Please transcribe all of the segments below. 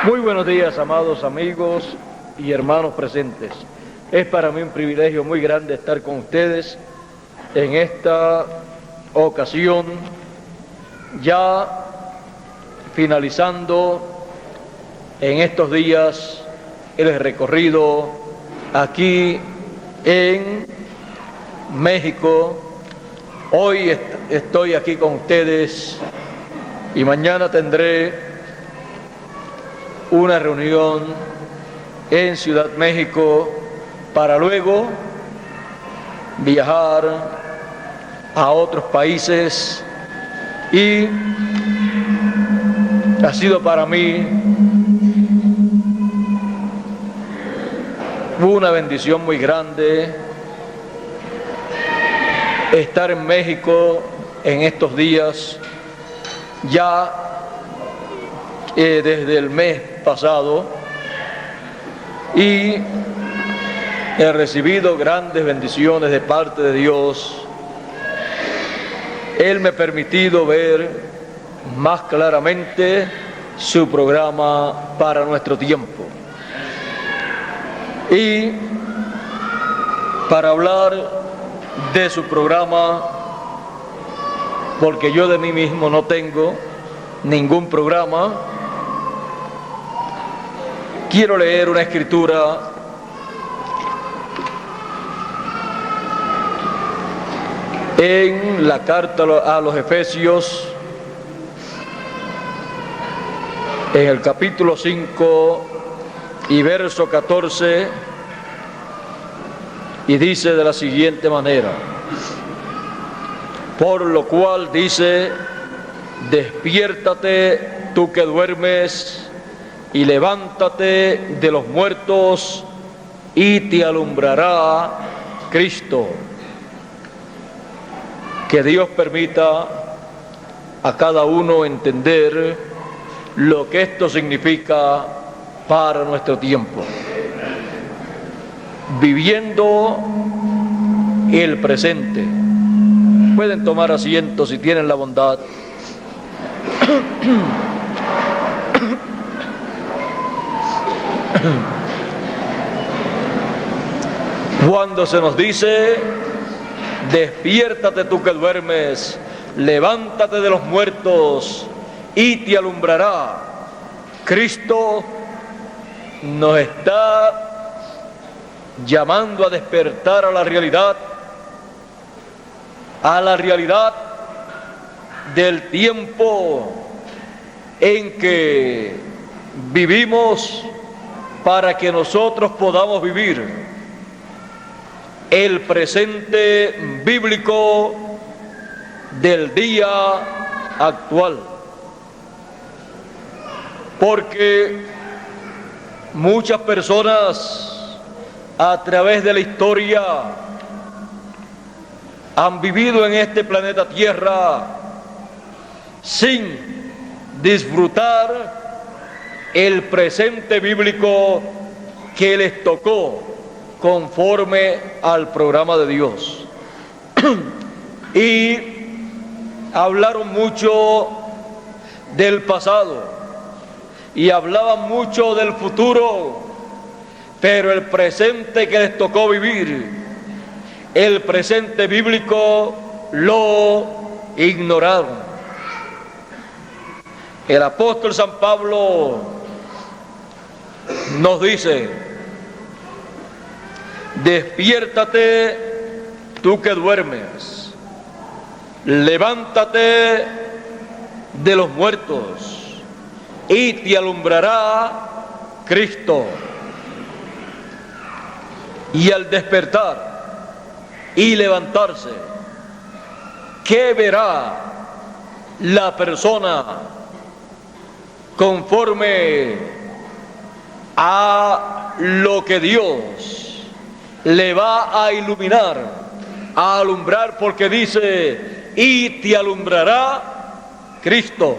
Muy buenos días, amados amigos y hermanos presentes. Es para mí un privilegio muy grande estar con ustedes en esta ocasión, ya finalizando en estos días el recorrido aquí en México. Hoy estoy aquí con ustedes y mañana tendré una reunión en Ciudad México para luego viajar a otros países, y ha sido para mí una bendición muy grande estar en México en estos días. Ya desde el mes pasado, y he recibido grandes bendiciones de parte de Dios. Él me ha permitido ver más claramente su programa para nuestro tiempo. Y para hablar de su programa, porque yo de mí mismo no tengo ningún programa, quiero leer una escritura en la carta a los Efesios, en el capítulo 5 y verso 14, y dice de la siguiente manera: por lo cual dice, despiértate tú que duermes, y levántate de los muertos, y te alumbrará Cristo. Que Dios permita a cada uno entender lo que esto significa para nuestro tiempo. Viviendo el presente. Pueden tomar asiento si tienen la bondad. Cuando se nos dice, despiértate tú que duermes, levántate de los muertos y te alumbrará Cristo, nos está llamando a despertar a la realidad del tiempo en que vivimos, para que nosotros podamos vivir el presente bíblico del día actual. Porque muchas personas a través de la historia han vivido en este planeta Tierra sin disfrutar el presente bíblico que les tocó conforme al programa de Dios. Y hablaron mucho del pasado y hablaban mucho del futuro, pero el presente que les tocó vivir, el presente bíblico, lo ignoraron. El apóstol San Pablo nos dice, despiértate tú que duermes, levántate de los muertos y te alumbrará Cristo. Y al despertar y levantarse, ¿qué verá la persona conforme a lo que Dios le va a iluminar, a alumbrar? Porque dice, y te alumbrará Cristo.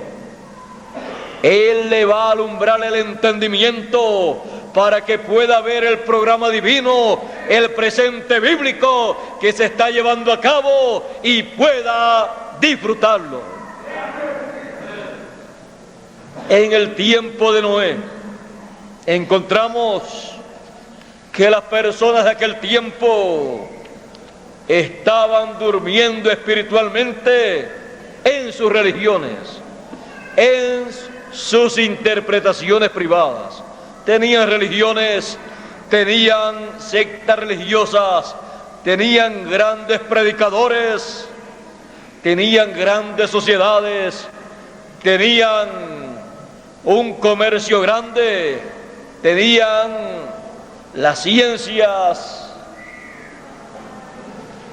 Él le va a alumbrar el entendimiento para que pueda ver el programa divino, el presente bíblico que se está llevando a cabo, y pueda disfrutarlo. En el tiempo de Noé, encontramos que las personas de aquel tiempo estaban durmiendo espiritualmente en sus religiones, en sus interpretaciones privadas. Tenían religiones, tenían sectas religiosas, tenían grandes predicadores, tenían grandes sociedades, tenían un comercio grande, tenían las ciencias,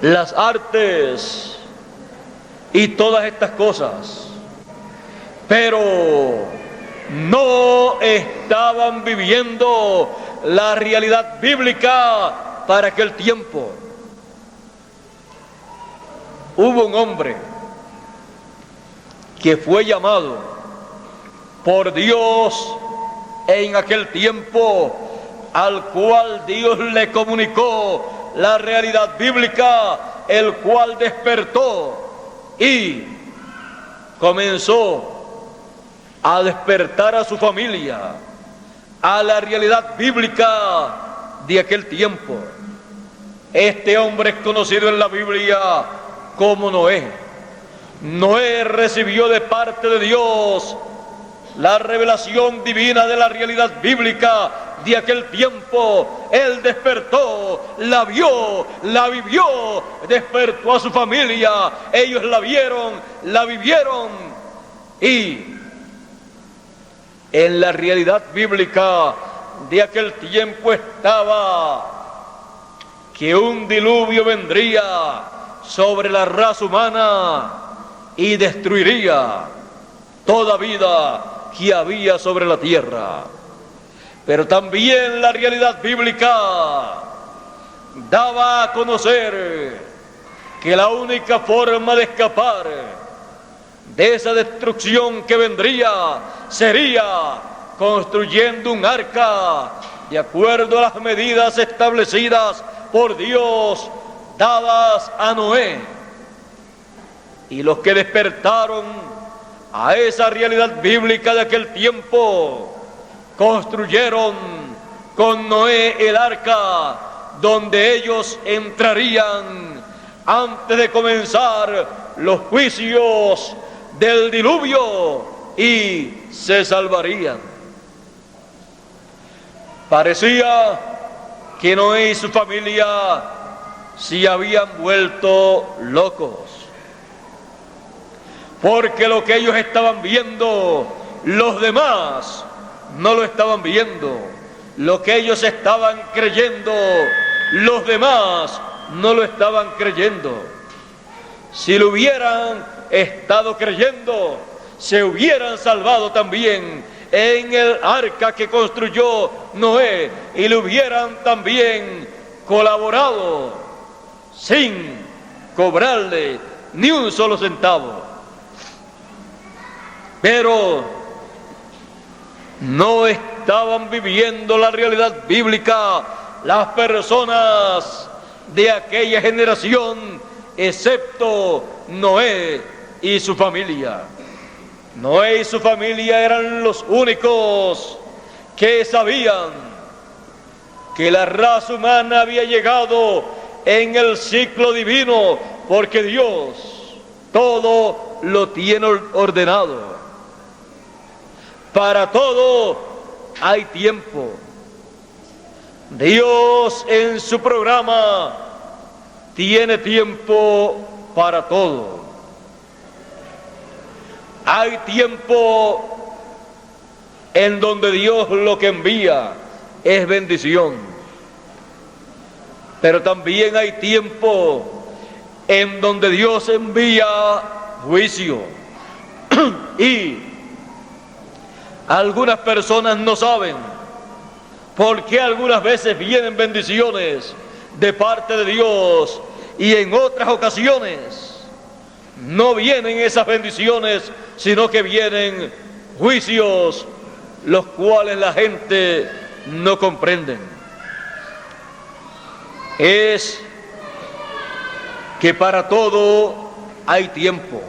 las artes y todas estas cosas, pero no estaban viviendo la realidad bíblica para aquel tiempo. Hubo un hombre que fue llamado por Dios en aquel tiempo, al cual Dios le comunicó la realidad bíblica, el cual despertó y comenzó a despertar a su familia a la realidad bíblica de aquel tiempo. Este hombre es conocido en la Biblia como Noé. Noé recibió de parte de Dios la revelación divina de la realidad bíblica de aquel tiempo. Él despertó, la vio, la vivió, despertó a su familia, ellos la vieron, la vivieron, y en la realidad bíblica de aquel tiempo estaba que un diluvio vendría sobre la raza humana y destruiría toda vida que había sobre la tierra. Pero también la realidad bíblica daba a conocer que la única forma de escapar de esa destrucción que vendría sería construyendo un arca de acuerdo a las medidas establecidas por Dios, dadas a Noé. Y los que despertaron a esa realidad bíblica de aquel tiempo construyeron con Noé el arca, donde ellos entrarían antes de comenzar los juicios del diluvio y se salvarían. Parecía que Noé y su familia se habían vuelto locos, porque lo que ellos estaban viendo, los demás no lo estaban viendo. Lo que ellos estaban creyendo, los demás no lo estaban creyendo. Si lo hubieran estado creyendo, se hubieran salvado también en el arca que construyó Noé, y le hubieran también colaborado sin cobrarle ni un solo centavo. Pero no estaban viviendo la realidad bíblica las personas de aquella generación, excepto Noé y su familia. Noé y su familia eran los únicos que sabían que la raza humana había llegado en el ciclo divino, porque Dios todo lo tiene ordenado. Para todo hay tiempo. Dios en su programa tiene tiempo para todo. Hay tiempo en donde Dios lo que envía es bendición, pero también hay tiempo en donde Dios envía juicio. Y algunas personas no saben por qué algunas veces vienen bendiciones de parte de Dios y en otras ocasiones no vienen esas bendiciones, sino que vienen juicios, los cuales la gente no comprenden. Es que para todo hay tiempo.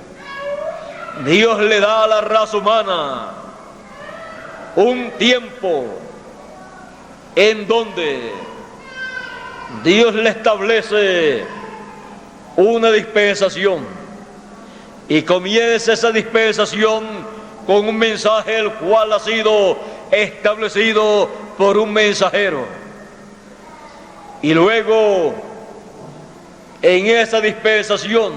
Dios le da a la raza humana un tiempo en donde Dios le establece una dispensación y comienza esa dispensación con un mensaje el cual ha sido establecido por un mensajero. Y luego en esa dispensación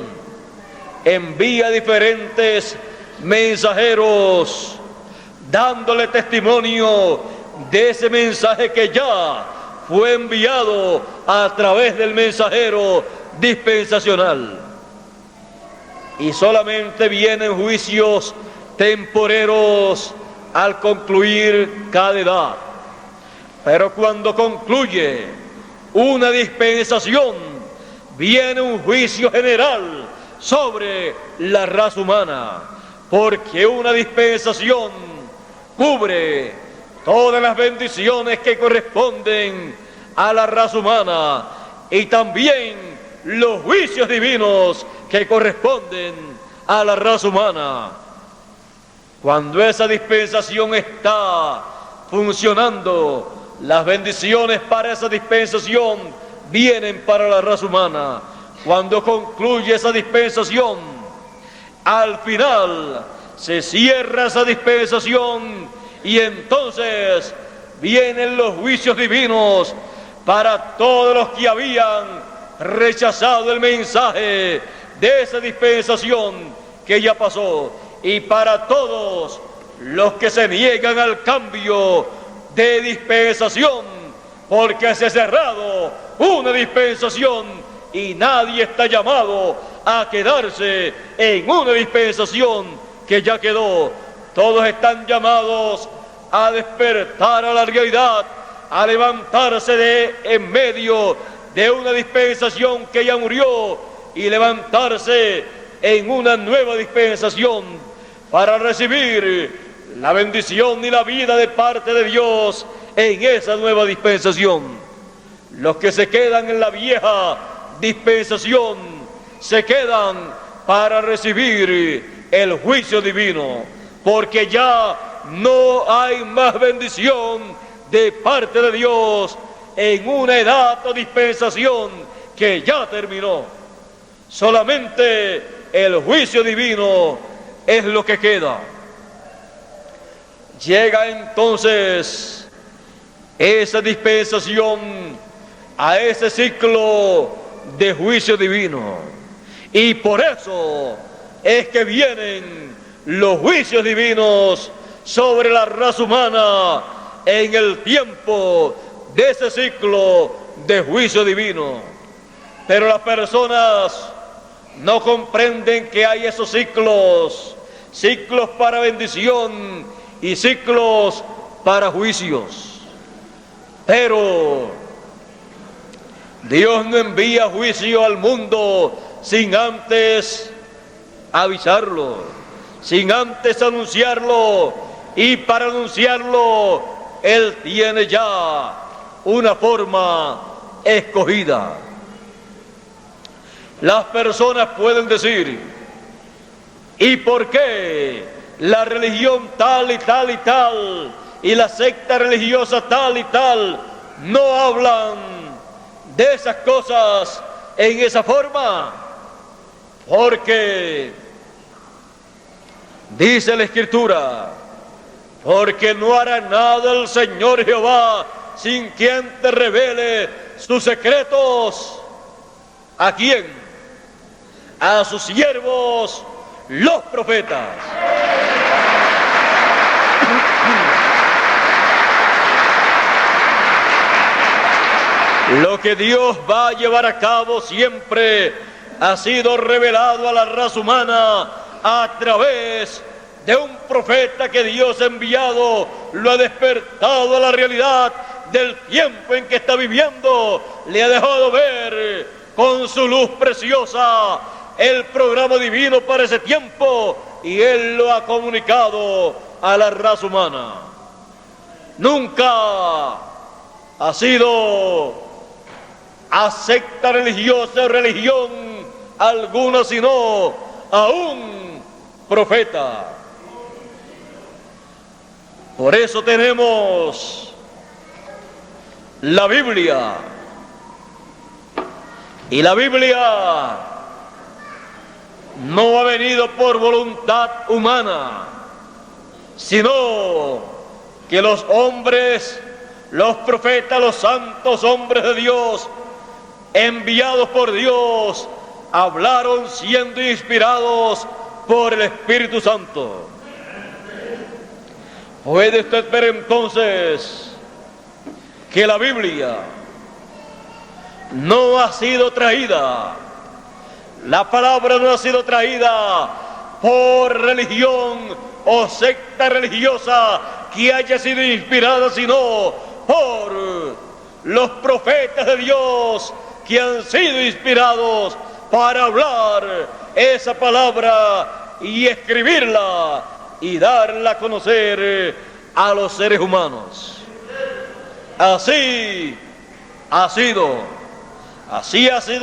envía diferentes mensajeros dándole testimonio de ese mensaje que ya fue enviado a través del mensajero dispensacional. Y solamente vienen juicios temporeros al concluir cada edad. Pero cuando concluye una dispensación, viene un juicio general sobre la raza humana, porque una dispensación cubre todas las bendiciones que corresponden a la raza humana y también los juicios divinos que corresponden a la raza humana. Cuando esa dispensación está funcionando, las bendiciones para esa dispensación vienen para la raza humana. Cuando concluye esa dispensación, al final se cierra esa dispensación y entonces vienen los juicios divinos para todos los que habían rechazado el mensaje de esa dispensación que ya pasó, y para todos los que se niegan al cambio de dispensación, porque se ha cerrado una dispensación y nadie está llamado a quedarse en una dispensación que ya quedó. Todos están llamados a despertar a la realidad, a levantarse de en medio de una dispensación que ya murió y levantarse en una nueva dispensación para recibir la bendición y la vida de parte de Dios en esa nueva dispensación. Los que se quedan en la vieja dispensación se quedan para recibir el juicio divino, porque ya no hay más bendición de parte de Dios en una edad o dispensación que ya terminó. Solamente el juicio divino es lo que queda. Llega entonces esa dispensación a ese ciclo de juicio divino, y por eso es que vienen los juicios divinos sobre la raza humana en el tiempo de ese ciclo de juicio divino. Pero las personas no comprenden que hay esos ciclos, ciclos para bendición y ciclos para juicios. Pero Dios no envía juicio al mundo sin antes avisarlo, sin antes anunciarlo, y para anunciarlo Él tiene ya una forma escogida. Las personas pueden decir: ¿y por qué la religión tal y tal y tal y la secta religiosa tal y tal no hablan de esas cosas en esa forma? Porque dice la Escritura: porque no hará nada el Señor Jehová sin quien te revele sus secretos. ¿A quién? A sus siervos, los profetas. Lo que Dios va a llevar a cabo siempre ha sido revelado a la raza humana a través de un profeta que Dios ha enviado, lo ha despertado a la realidad del tiempo en que está viviendo, le ha dejado ver con su luz preciosa el programa divino para ese tiempo, y Él lo ha comunicado a la raza humana. Nunca ha sido a secta religiosa o religión alguna, sino a un profeta. Por eso tenemos la Biblia. Y la Biblia no ha venido por voluntad humana, sino que los hombres, los profetas, los santos hombres de Dios, enviados por Dios, hablaron siendo inspirados por el Espíritu Santo. Puede usted ver entonces que la Biblia no ha sido traída, la palabra no ha sido traída por religión o secta religiosa que haya sido inspirada, sino por los profetas de Dios que han sido inspirados para hablar esa palabra y escribirla y darla a conocer a los seres humanos. Así ha sido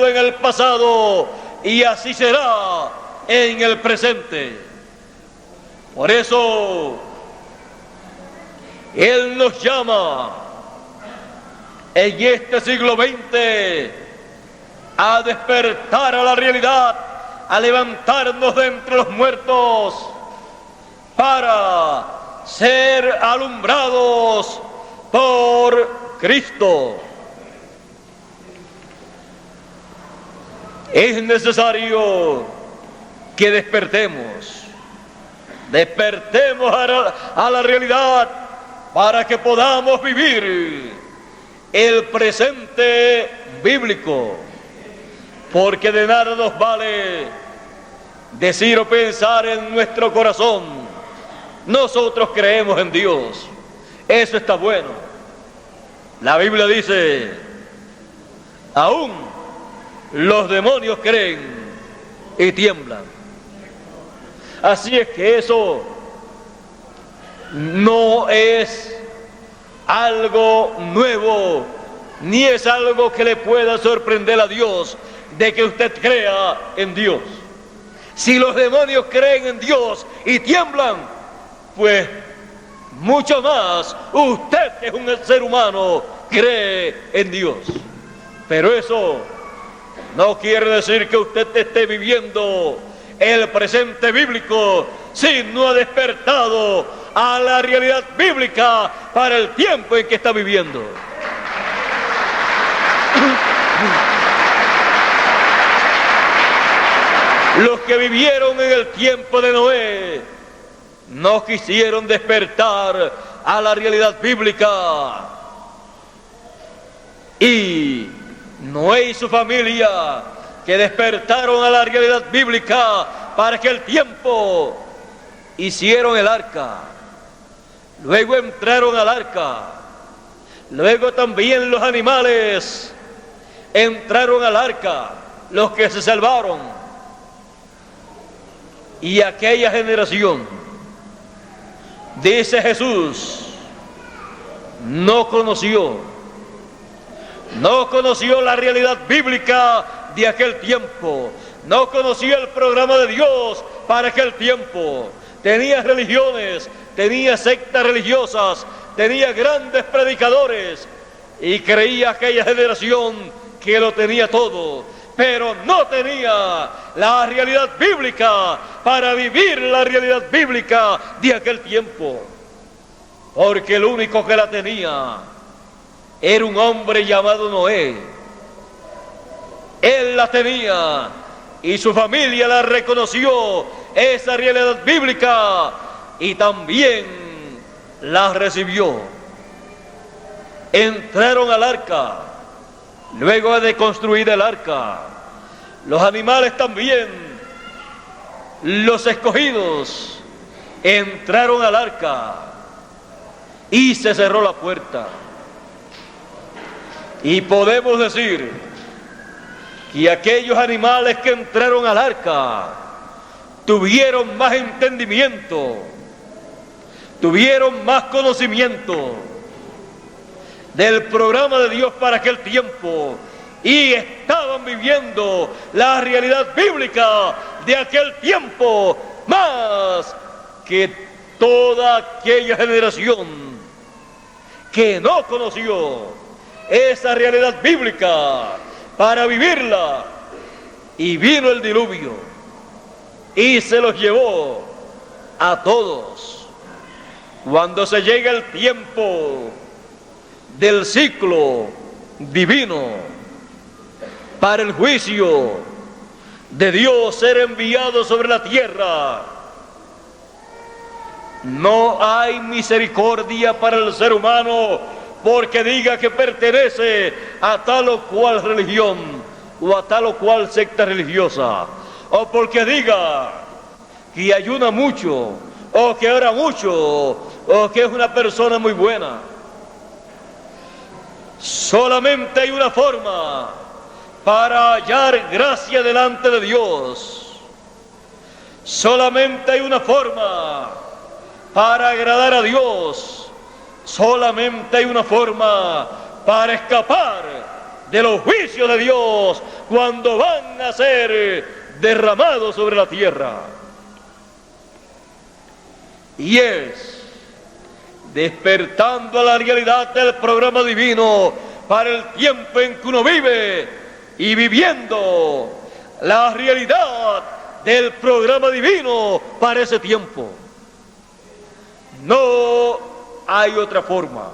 en el pasado y así será en el presente. Por eso Él nos llama en este siglo XX a despertar a la realidad, a levantarnos de entre los muertos para ser alumbrados por Cristo. Es necesario que despertemos a la realidad para que podamos vivir el presente bíblico, porque de nada nos vale decir o pensar en nuestro corazón: nosotros creemos en Dios. Eso está bueno. La Biblia dice: aún los demonios creen y tiemblan. Así es que eso no es algo nuevo, ni es algo que le pueda sorprender a Dios de que usted crea en Dios. Si los demonios creen en Dios y tiemblan, pues mucho más usted, que es un ser humano, cree en Dios. Pero eso no quiere decir que usted esté viviendo el presente bíblico si no ha despertado a la realidad bíblica para el tiempo en que está viviendo. Los que vivieron en el tiempo de Noé no quisieron despertar a la realidad bíblica, y Noé y su familia, que despertaron a la realidad bíblica para aquel tiempo, hicieron el arca, luego entraron al arca, luego también los animales entraron al arca, los que se salvaron, y aquella generación, dice Jesús, no conoció la realidad bíblica de aquel tiempo, no conoció el programa de Dios para aquel tiempo. Tenía religiones, tenía sectas religiosas, tenía grandes predicadores, y creía aquella generación que lo tenía todo, pero no tenía la realidad bíblica para vivir la realidad bíblica de aquel tiempo, porque el único que la tenía era un hombre llamado Noé. Él la tenía y su familia la reconoció, esa realidad bíblica, y también la recibió. Entraron al arca, luego de construir el arca. Los animales también, los escogidos, entraron al arca y se cerró la puerta. Y podemos decir que aquellos animales que entraron al arca tuvieron más entendimiento, tuvieron más conocimiento del programa de Dios para aquel tiempo, y estaban viviendo la realidad bíblica de aquel tiempo más que toda aquella generación que no conoció esa realidad bíblica para vivirla. Y vino el diluvio y se los llevó a todos. Cuando se llega el tiempo del ciclo divino para el juicio de Dios ser enviado sobre la tierra, no hay misericordia para el ser humano porque diga que pertenece a tal o cual religión o a tal o cual secta religiosa, o porque diga que ayuna mucho, o que ora mucho, o que es una persona muy buena. Solamente hay una forma para hallar gracia delante de Dios. Solamente hay una forma para agradar a Dios. Solamente hay una forma para escapar de los juicios de Dios cuando van a ser derramados sobre la tierra. Y es despertando a la realidad del programa divino para el tiempo en que uno vive y viviendo la realidad del programa divino para ese tiempo. No hay otra forma.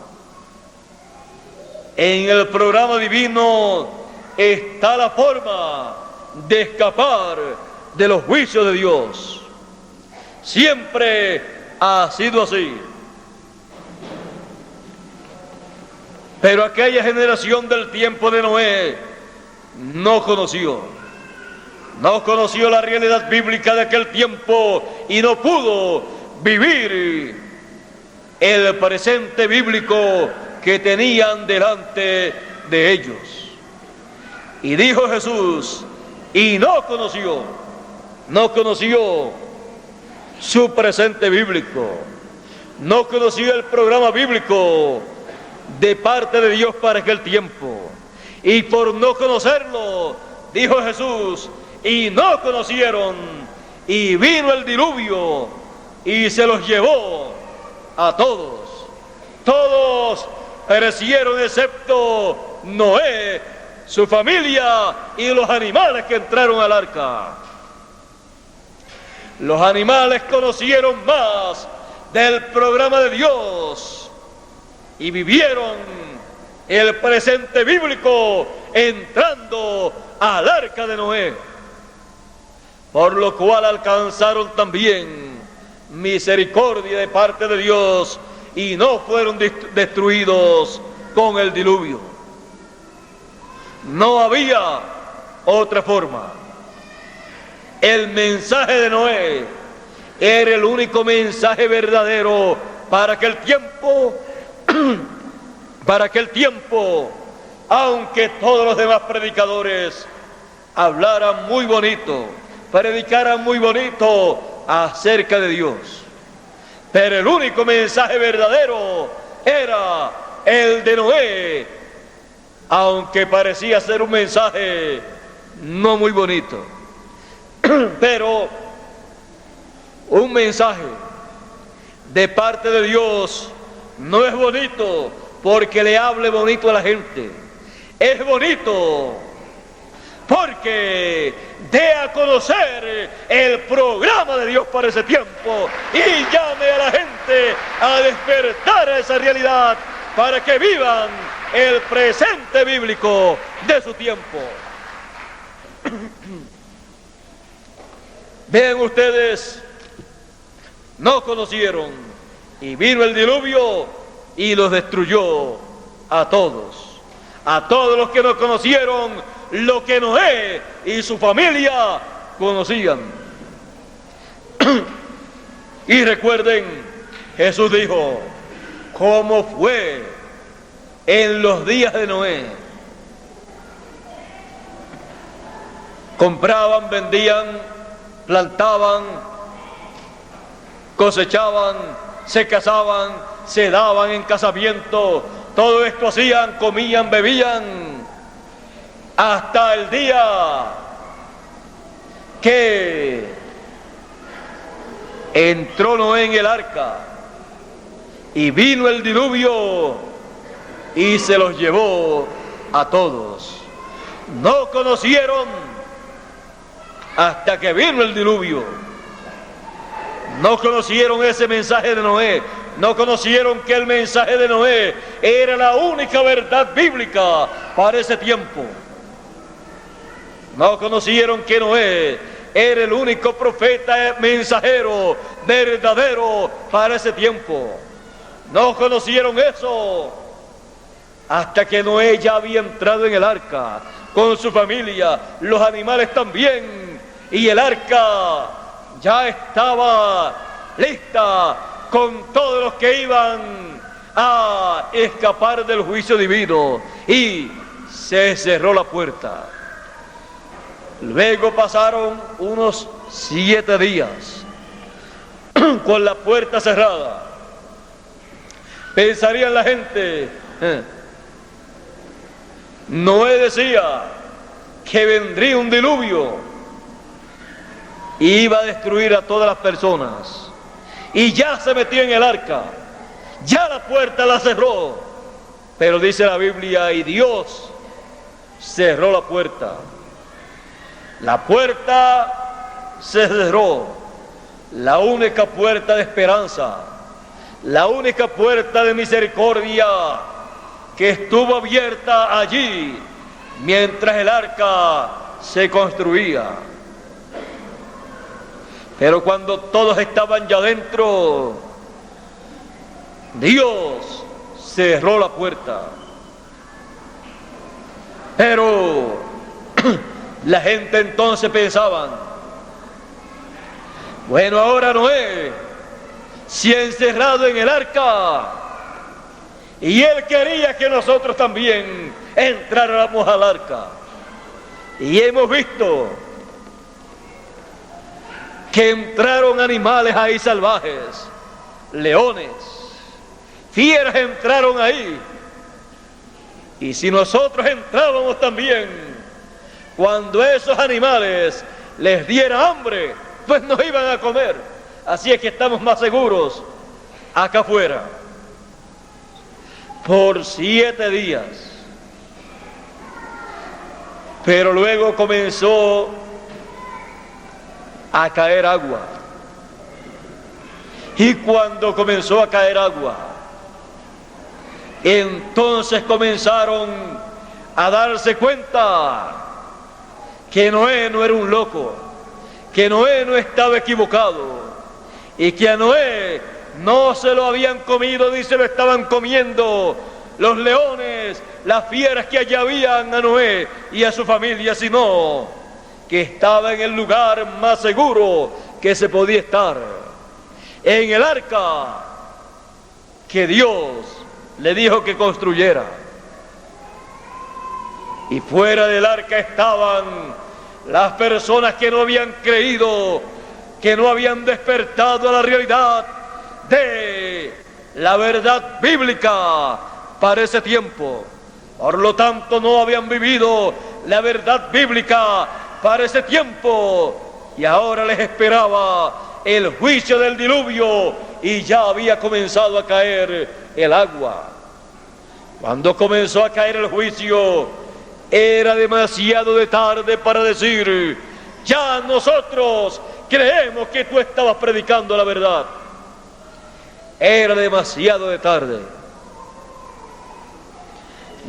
En el programa divino está la forma de escapar de los juicios de Dios. Siempre ha sido así. Pero aquella generación del tiempo de Noé no conoció la realidad bíblica de aquel tiempo y no pudo vivir el presente bíblico que tenían delante de ellos. Y dijo Jesús, y no conoció su presente bíblico, no conoció el programa bíblico de parte de Dios para aquel tiempo. Y por no conocerlo, dijo Jesús, y no conocieron, y vino el diluvio y se los llevó a todos. Todos perecieron excepto Noé, su familia y los animales que entraron al arca. Los animales conocieron más del programa de Dios y vivieron el presente bíblico entrando al arca de Noé, por lo cual alcanzaron también misericordia de parte de Dios y no fueron destruidos con el diluvio. No había otra forma. El mensaje de Noé era el único mensaje verdadero para aquel tiempo, aunque todos los demás predicadores hablaran muy bonito, predicaran muy bonito acerca de Dios. Pero el único mensaje verdadero era el de Noé, aunque parecía ser un mensaje no muy bonito. Pero un mensaje de parte de Dios no es bonito porque le hable bonito a la gente. Es bonito porque dé a conocer el programa de Dios para ese tiempo y llame a la gente a despertar a esa realidad para que vivan el presente bíblico de su tiempo. Vean ustedes, no conocieron y vino el diluvio y los destruyó a todos los que no conocieron lo que Noé y su familia conocían. Y recuerden, Jesús dijo, ¿cómo fue en los días de Noé? Compraban, vendían, plantaban, cosechaban, se casaban, se daban en casamiento, todo esto hacían, comían, bebían, hasta el día que entró Noé en el arca y vino el diluvio y se los llevó a todos. No conocieron hasta que vino el diluvio. No conocieron ese mensaje de Noé. No conocieron que el mensaje de Noé era la única verdad bíblica para ese tiempo. No conocieron que Noé era el único profeta mensajero verdadero para ese tiempo. No conocieron eso hasta que Noé ya había entrado en el arca con su familia, los animales también, y el arca ya estaba lista con todos los que iban a escapar del juicio divino, y se cerró la puerta. Luego pasaron unos 7 días con la puerta cerrada. Pensaría la gente, Noé decía que vendría un diluvio y iba a destruir a todas las personas, y ya se metió en el arca, ya la puerta la cerró, pero dice la Biblia, y Dios cerró la puerta. La puerta se cerró, la única puerta de esperanza, la única puerta de misericordia que estuvo abierta allí mientras el arca se construía. Pero cuando todos estaban ya dentro, Dios cerró la puerta. Pero la gente entonces pensaba, bueno, ahora Noé se ha encerrado en el arca y él quería que nosotros también entráramos al arca. Y hemos visto que entraron animales ahí salvajes, leones, fieras entraron ahí. Y si nosotros entrábamos también, cuando esos animales les diera hambre, pues nos iban a comer. Así es que estamos más seguros acá afuera. Por 7 días. Pero luego comenzó a caer agua. Y cuando comenzó a caer agua, entonces comenzaron a darse cuenta que Noé no era un loco, que Noé no estaba equivocado, y que a Noé no se lo habían comido ni se lo estaban comiendo los leones, las fieras que allá habían a Noé y a su familia, sino que estaba en el lugar más seguro que se podía estar, en el arca que Dios le dijo que construyera. Y fuera del arca estaban las personas que no habían creído, que no habían despertado a la realidad de la verdad bíblica para ese tiempo. Por lo tanto, no habían vivido la verdad bíblica para ese tiempo, y ahora les esperaba el juicio del diluvio, y ya había comenzado a caer el agua. Cuando comenzó a caer el juicio, era demasiado de tarde para decir, ya nosotros creemos que tú estabas predicando la verdad. Era demasiado de tarde.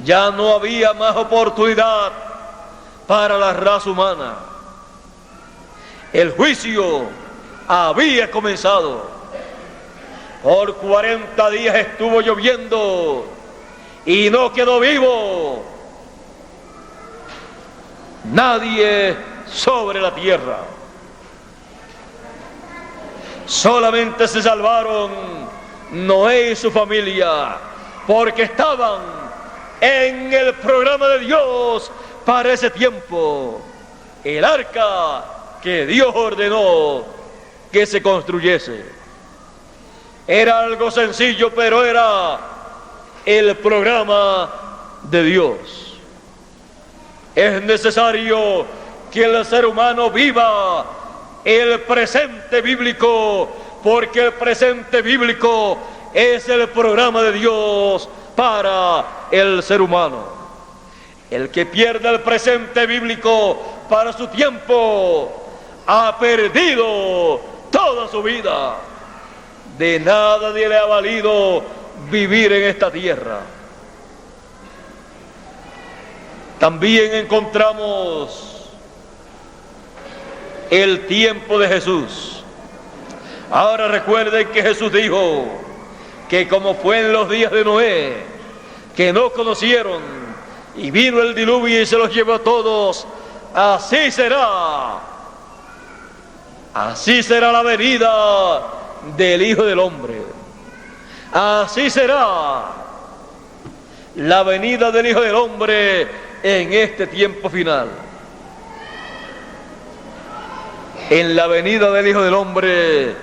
Ya no había más oportunidad para la raza humana. El juicio había comenzado. Por 40 días estuvo lloviendo y no quedó vivo nadie sobre la tierra. Solamente se salvaron Noé y su familia, porque estaban en el programa de Dios para ese tiempo, el arca que Dios ordenó que se construyese. Era algo sencillo, pero era el programa de Dios. Es necesario que el ser humano viva el presente bíblico, porque el presente bíblico es el programa de Dios para el ser humano. El que pierde el presente bíblico para su tiempo ha perdido toda su vida. De nada le ha valido vivir en esta tierra. También encontramos el tiempo de Jesús. Ahora recuerden que Jesús dijo que como fue en los días de Noé, que no conocieron, y vino el diluvio y se los llevó a todos, así será. Así será la venida del Hijo del Hombre. Así será la venida del Hijo del Hombre en este tiempo final. En la venida del Hijo del Hombre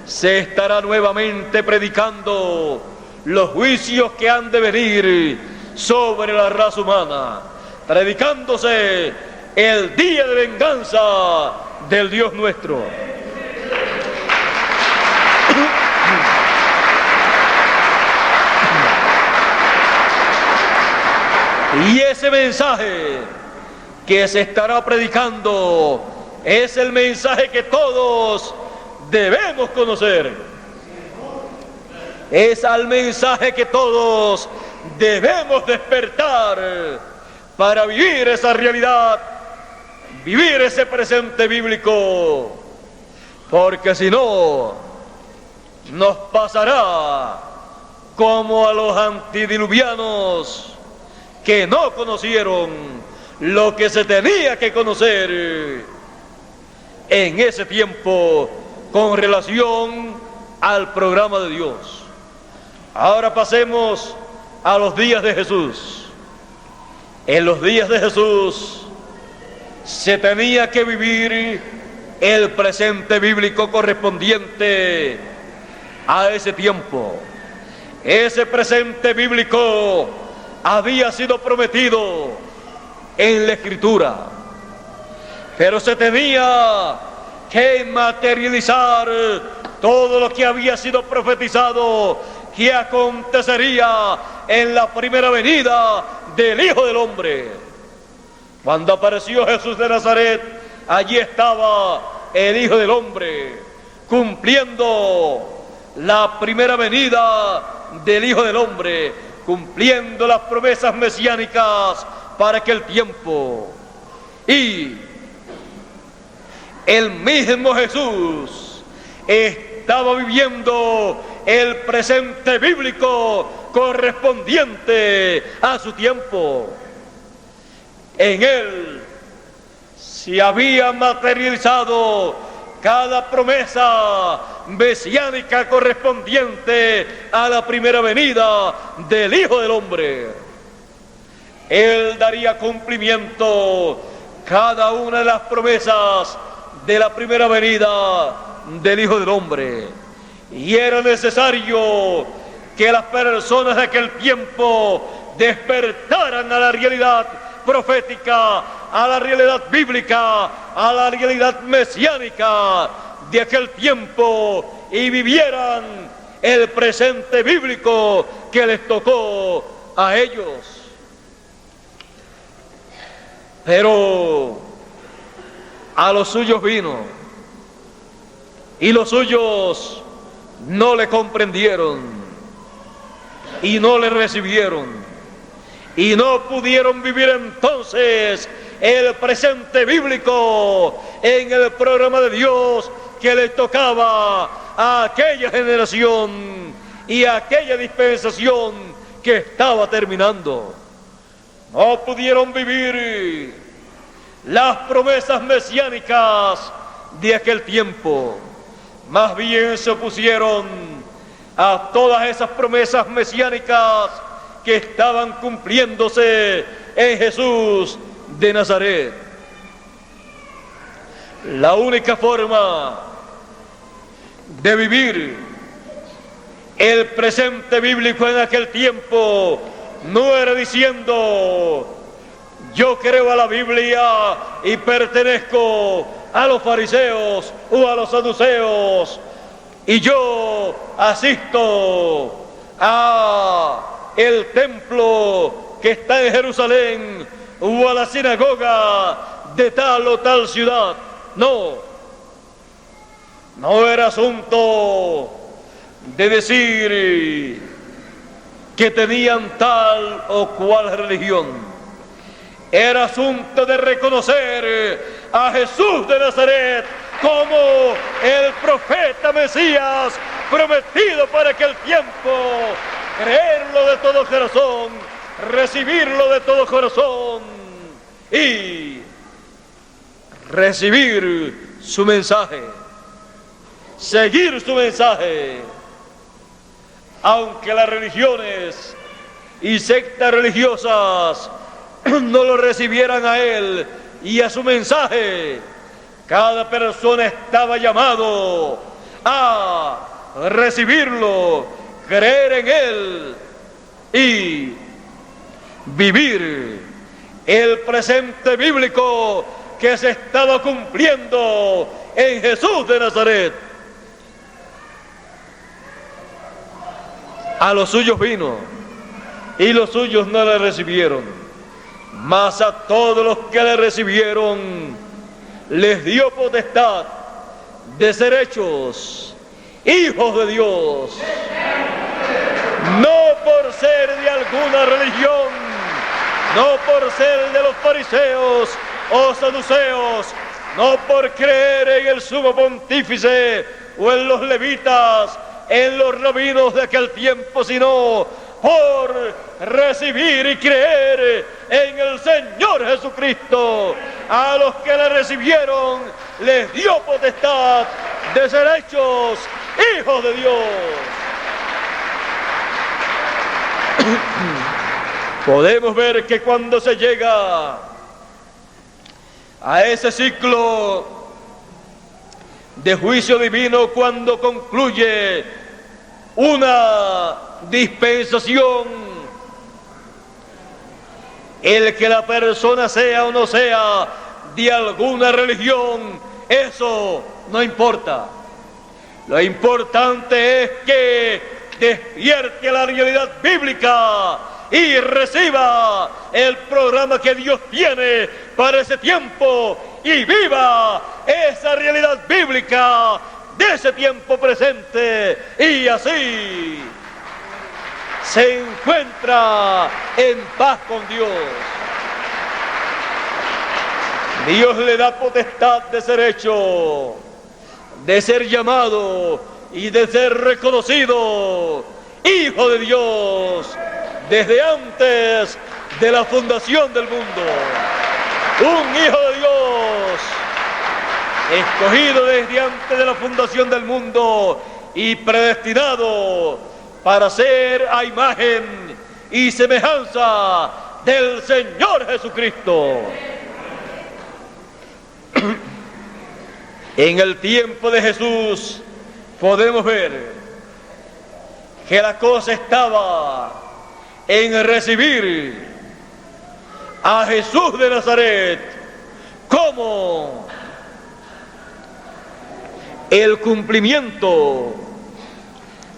se estará nuevamente predicando los juicios que han de venir sobre la raza humana, predicándose el día de venganza del Dios nuestro. Y ese mensaje que se estará predicando es el mensaje que todos debemos conocer. Es al mensaje que todos debemos despertar para vivir esa realidad, vivir ese presente bíblico, porque si no, nos pasará como a los antidiluvianos que no conocieron lo que se tenía que conocer en ese tiempo con relación al programa de Dios. Ahora pasemos a los días de Jesús. En los días de Jesús se tenía que vivir el presente bíblico correspondiente a ese tiempo. Ese presente bíblico había sido prometido en la Escritura, pero se tenía que materializar todo lo que había sido profetizado que acontecería en la primera venida del Hijo del Hombre. Cuando apareció Jesús de Nazaret, allí estaba el Hijo del Hombre, cumpliendo la primera venida del Hijo del Hombre, cumpliendo las promesas mesiánicas para aquel tiempo. Y el mismo Jesús estaba viviendo el presente bíblico correspondiente a su tiempo. En él se había materializado cada promesa mesiánica correspondiente a la primera venida del Hijo del Hombre. Él daría cumplimiento cada una de las promesas de la primera venida del Hijo del Hombre. Y era necesario que las personas de aquel tiempo despertaran a la realidad profética, a la realidad bíblica, a la realidad mesiánica de aquel tiempo y vivieran el presente bíblico que les tocó a ellos. Pero a los suyos vino y los suyos no le comprendieron y no le recibieron y no pudieron vivir entonces el presente bíblico en el programa de Dios que le tocaba a aquella generación y a aquella dispensación que estaba terminando. No pudieron vivir las promesas mesiánicas de aquel tiempo. Más bien se opusieron a todas esas promesas mesiánicas que estaban cumpliéndose en Jesús de Nazaret. La única forma de vivir el presente bíblico en aquel tiempo no era diciendo: yo creo a la Biblia y pertenezco a los fariseos o a los saduceos, y yo asisto a el templo que está en Jerusalén o a la sinagoga de tal o tal ciudad. No, no era asunto de decir que tenían tal o cual religión. Era asunto de reconocer a Jesús de Nazaret como el profeta Mesías prometido para aquel tiempo, creerlo de todo corazón, recibirlo de todo corazón y recibir su mensaje, seguir su mensaje, aunque las religiones y sectas religiosas no lo recibieran a él y a su mensaje. Cada persona estaba llamado a recibirlo, creer en él y vivir el presente bíblico que se estaba cumpliendo en Jesús de Nazaret. A los suyos vino y los suyos no le recibieron. Mas a todos los que le recibieron, les dio potestad de ser hechos hijos de Dios. No por ser de alguna religión, no por ser de los fariseos o saduceos, no por creer en el sumo pontífice o en los levitas, en los rabinos de aquel tiempo, sino por recibir y creer en el Señor Jesucristo. A los que le recibieron les dio potestad de ser hechos hijos de Dios. Podemos ver que cuando se llega a ese ciclo de juicio divino, cuando concluye una dispensación, el que la persona sea o no sea de alguna religión, eso no importa. Lo importante es que despierte a la realidad bíblica y reciba el programa que Dios tiene para ese tiempo y viva esa realidad bíblica de ese tiempo presente, y así se encuentra en paz con Dios. Dios le da potestad de ser hecho, de ser llamado y de ser reconocido hijo de Dios desde antes de la fundación del mundo. Un hijo de Dios escogido desde antes de la fundación del mundo y predestinado para ser a imagen y semejanza del Señor Jesucristo. En el tiempo de Jesús podemos ver que la cosa estaba en recibir a Jesús de Nazaret como el cumplimiento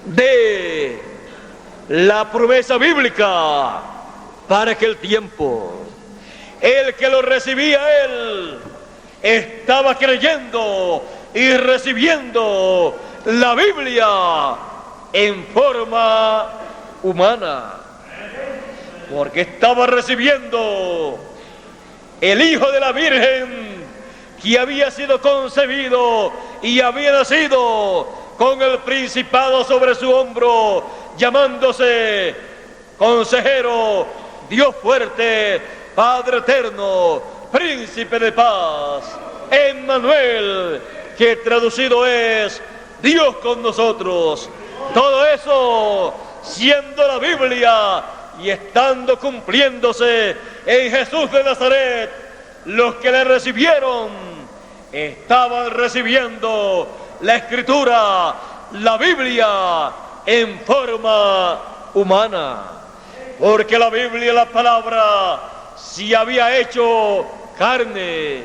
de la promesa bíblica para aquel tiempo. El que lo recibía él estaba creyendo y recibiendo la Biblia en forma humana, porque estaba recibiendo el Hijo de la Virgen que había sido concebido y había nacido con el principado sobre su hombro, llamándose Consejero, Dios fuerte, Padre eterno, Príncipe de paz, Emmanuel, que traducido es Dios con nosotros. Todo eso siendo la Biblia y estando cumpliéndose en Jesús de Nazaret. Los que le recibieron estaban recibiendo la Escritura, la Biblia, en forma humana, porque la Biblia, la palabra, se había hecho carne,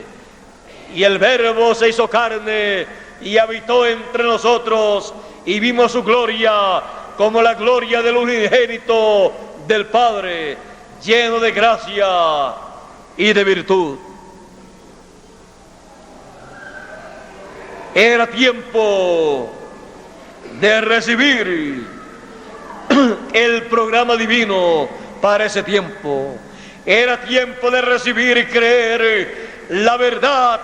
y el Verbo se hizo carne y habitó entre nosotros, y vimos su gloria como la gloria del unigénito del Padre, lleno de gracia y de virtud. Era tiempo de recibir el programa divino para ese tiempo. Era tiempo de recibir y creer la verdad,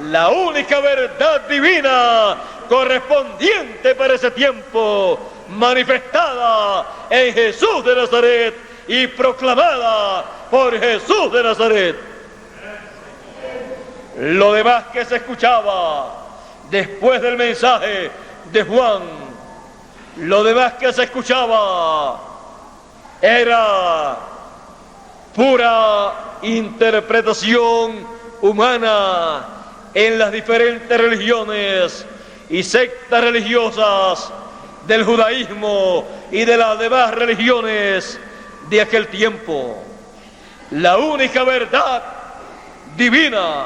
la única verdad divina correspondiente para ese tiempo, manifestada en Jesús de Nazaret y proclamada por Jesús de Nazaret. Lo demás que se escuchaba después del mensaje de Juan, lo demás que se escuchaba era pura interpretación humana en las diferentes religiones y sectas religiosas del judaísmo y de las demás religiones de aquel tiempo. La única verdad divina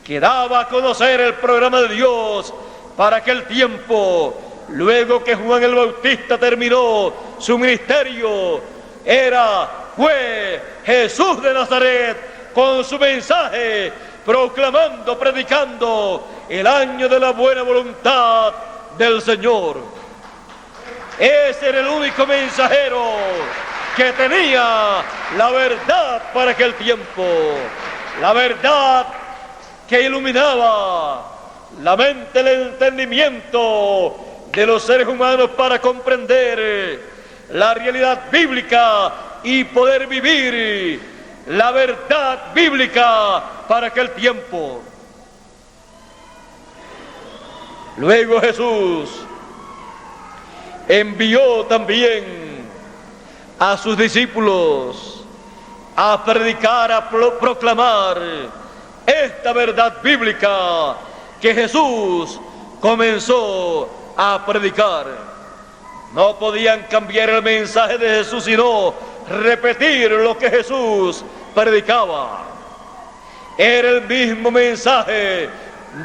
que daba a conocer el programa de Dios para aquel tiempo, luego que Juan el Bautista terminó su ministerio, fue Jesús de Nazaret con su mensaje, proclamando, predicando el año de la buena voluntad del Señor. Ese era el único mensajero que tenía la verdad para aquel tiempo, la verdad que iluminaba la mente, el entendimiento de los seres humanos para comprender la realidad bíblica y poder vivir la verdad bíblica para aquel tiempo. Luego Jesús envió también a sus discípulos a predicar, a proclamar esta verdad bíblica que Jesús comenzó a predicar. No podían cambiar el mensaje de Jesús, sino repetir lo que Jesús predicaba. Era el mismo mensaje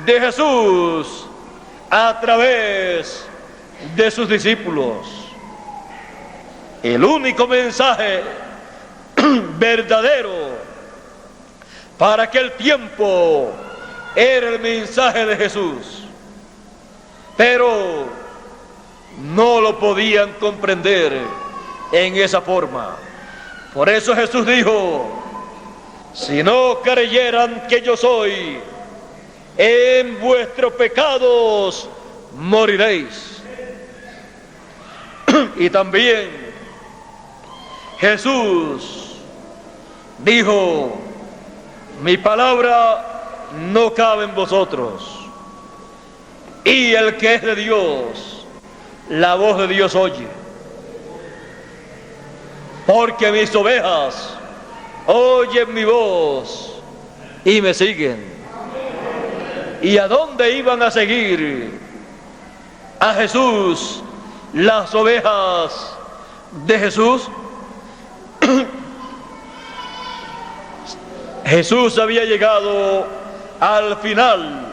de Jesús a través de sus discípulos. El único mensaje verdadero para aquel tiempo era el mensaje de Jesús. Pero no lo podían comprender en esa forma. Por eso Jesús dijo: si no creyeran que yo soy, en vuestros pecados moriréis. Y también Jesús dijo: mi palabra no cabe en vosotros, y el que es de Dios, la voz de Dios oye. Porque mis ovejas oyen mi voz y me siguen. ¿Y a dónde iban a seguir a Jesús las ovejas de Jesús? Jesús había llegado al final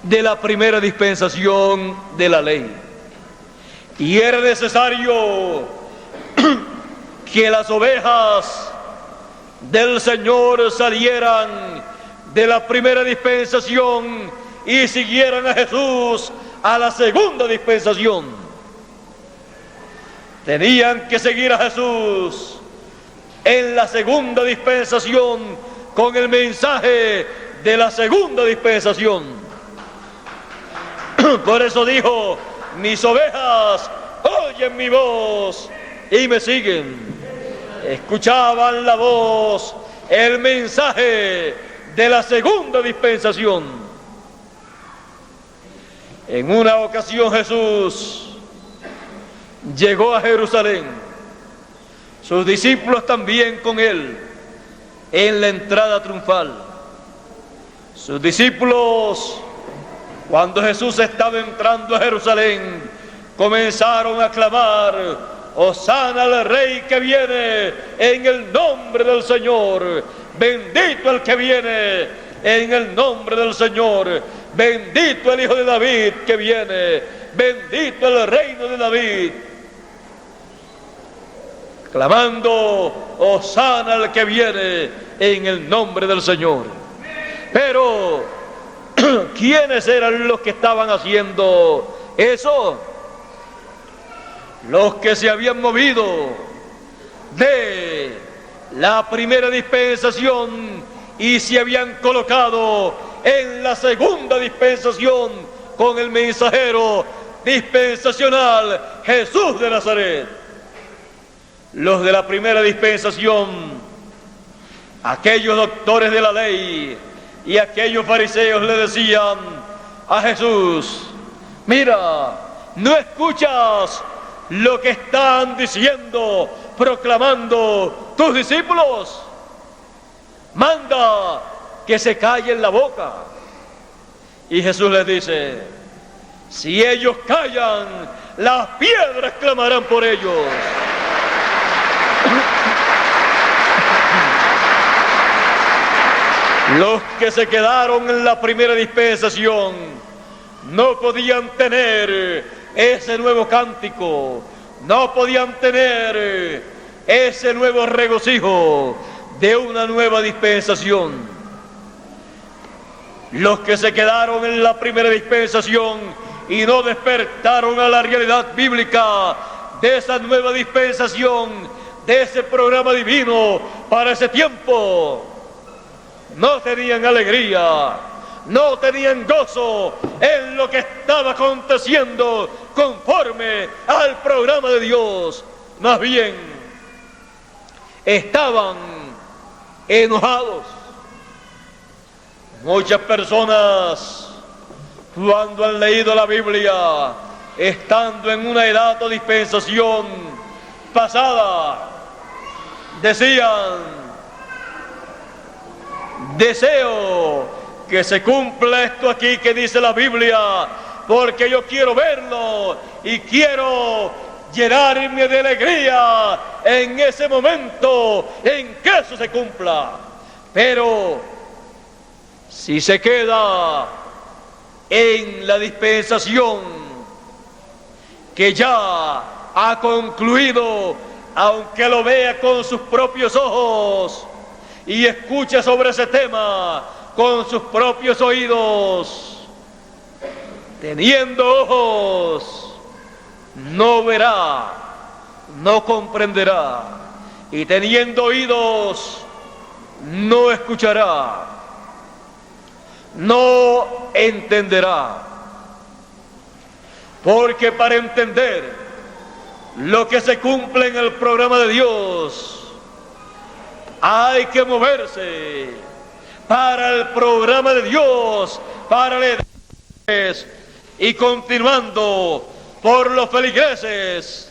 de la primera dispensación de la ley. Y era necesario que las ovejas del Señor salieran de la primera dispensación y siguieran a Jesús a la segunda dispensación. Tenían que seguir a Jesús en la segunda dispensación con el mensaje de la segunda dispensación. Por eso dijo: mis ovejas oyen mi voz y me siguen. Escuchaban la voz, el mensaje de la segunda dispensación. En una ocasión Jesús llegó a Jerusalén, sus discípulos también con él, en la entrada triunfal. Sus discípulos, cuando Jesús estaba entrando a Jerusalén, comenzaron a clamar: Hosana al Rey que viene en el nombre del Señor. Bendito el que viene en el nombre del Señor. Bendito el Hijo de David que viene. Bendito el reino de David. clamando: Hosana al que viene en el nombre del Señor. Pero ¿quiénes eran los que estaban haciendo eso? Los que se habían movido de la primera dispensación y se habían colocado en la segunda dispensación con el mensajero dispensacional Jesús de Nazaret. Los de la primera dispensación, aquellos doctores de la ley y aquellos fariseos, le decían a Jesús: mira, ¿no escuchas lo que están diciendo, proclamando tus discípulos? Manda que se callen la boca. Y Jesús les dice: si ellos callan, las piedras clamarán por ellos. Los que se quedaron en la primera dispensación no podían tener ese nuevo cántico, no podían tener ese nuevo regocijo de una nueva dispensación. Los que se quedaron en la primera dispensación y no despertaron a la realidad bíblica de esa nueva dispensación, de ese programa divino para ese tiempo, no tenían alegría, no tenían gozo en lo que estaba aconteciendo conforme al programa de Dios. Más bien, estaban enojados. Muchas personas, cuando han leído la Biblia, estando en una edad o dispensación pasada, decían: deseo que se cumpla esto aquí que dice la Biblia, porque yo quiero verlo y quiero llenarme de alegría en ese momento en que eso se cumpla. Pero si se queda en la dispensación que ya ha concluido, aunque lo vea con sus propios ojos y escuche sobre ese tema con sus propios oídos, teniendo ojos, no verá, no comprenderá, y teniendo oídos, no escuchará, no entenderá. Porque para entender lo que se cumple en el programa de Dios, hay que moverse para el programa de Dios, para la edad. Y continuando por los feligreses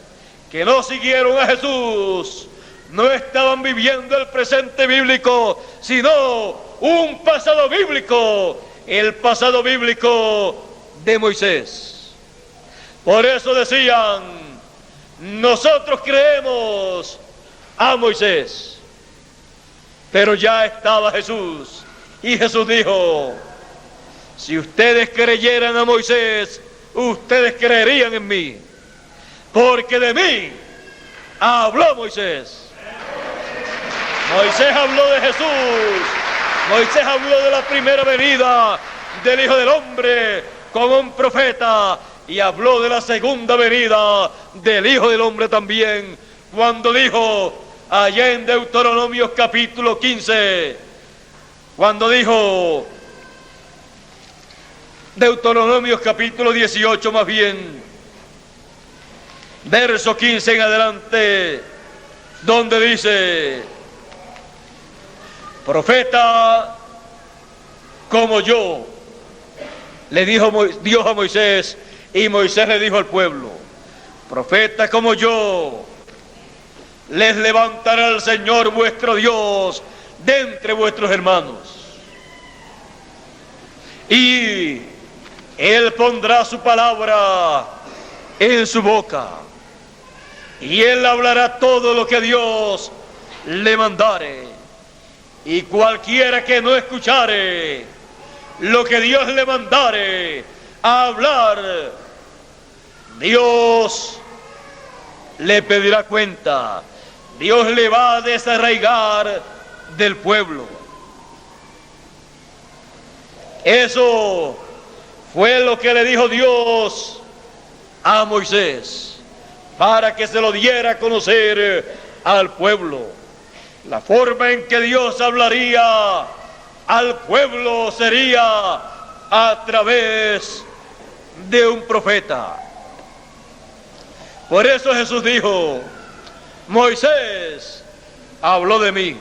que no siguieron a Jesús, no estaban viviendo el presente bíblico, sino un pasado bíblico, el pasado bíblico de Moisés. Por eso decían: nosotros creemos a Moisés. Pero ya estaba Jesús, y Jesús dijo: si ustedes creyeran a Moisés, ustedes creerían en mí, porque de mí habló Moisés. Moisés habló de Jesús, Moisés habló de la primera venida del Hijo del Hombre como un profeta, y habló de la segunda venida del Hijo del Hombre también, cuando dijo allá en Deuteronomio capítulo 15, cuando dijo, Deuteronomio capítulo 18 más bien, verso 15 en adelante, donde dice: profeta como yo, le dijo Dios a Moisés, y Moisés le dijo al pueblo: profeta como yo les levantará el Señor vuestro Dios de entre vuestros hermanos, y Él pondrá su palabra en su boca, y Él hablará todo lo que Dios le mandare, y cualquiera que no escuchare lo que Dios le mandare a hablar, Dios le pedirá cuenta. Dios le va a desarraigar del pueblo. Eso fue lo que le dijo Dios a Moisés, para que se lo diera a conocer al pueblo. La forma en que Dios hablaría al pueblo sería a través de un profeta. Por eso Jesús dijo: Moisés habló de mí.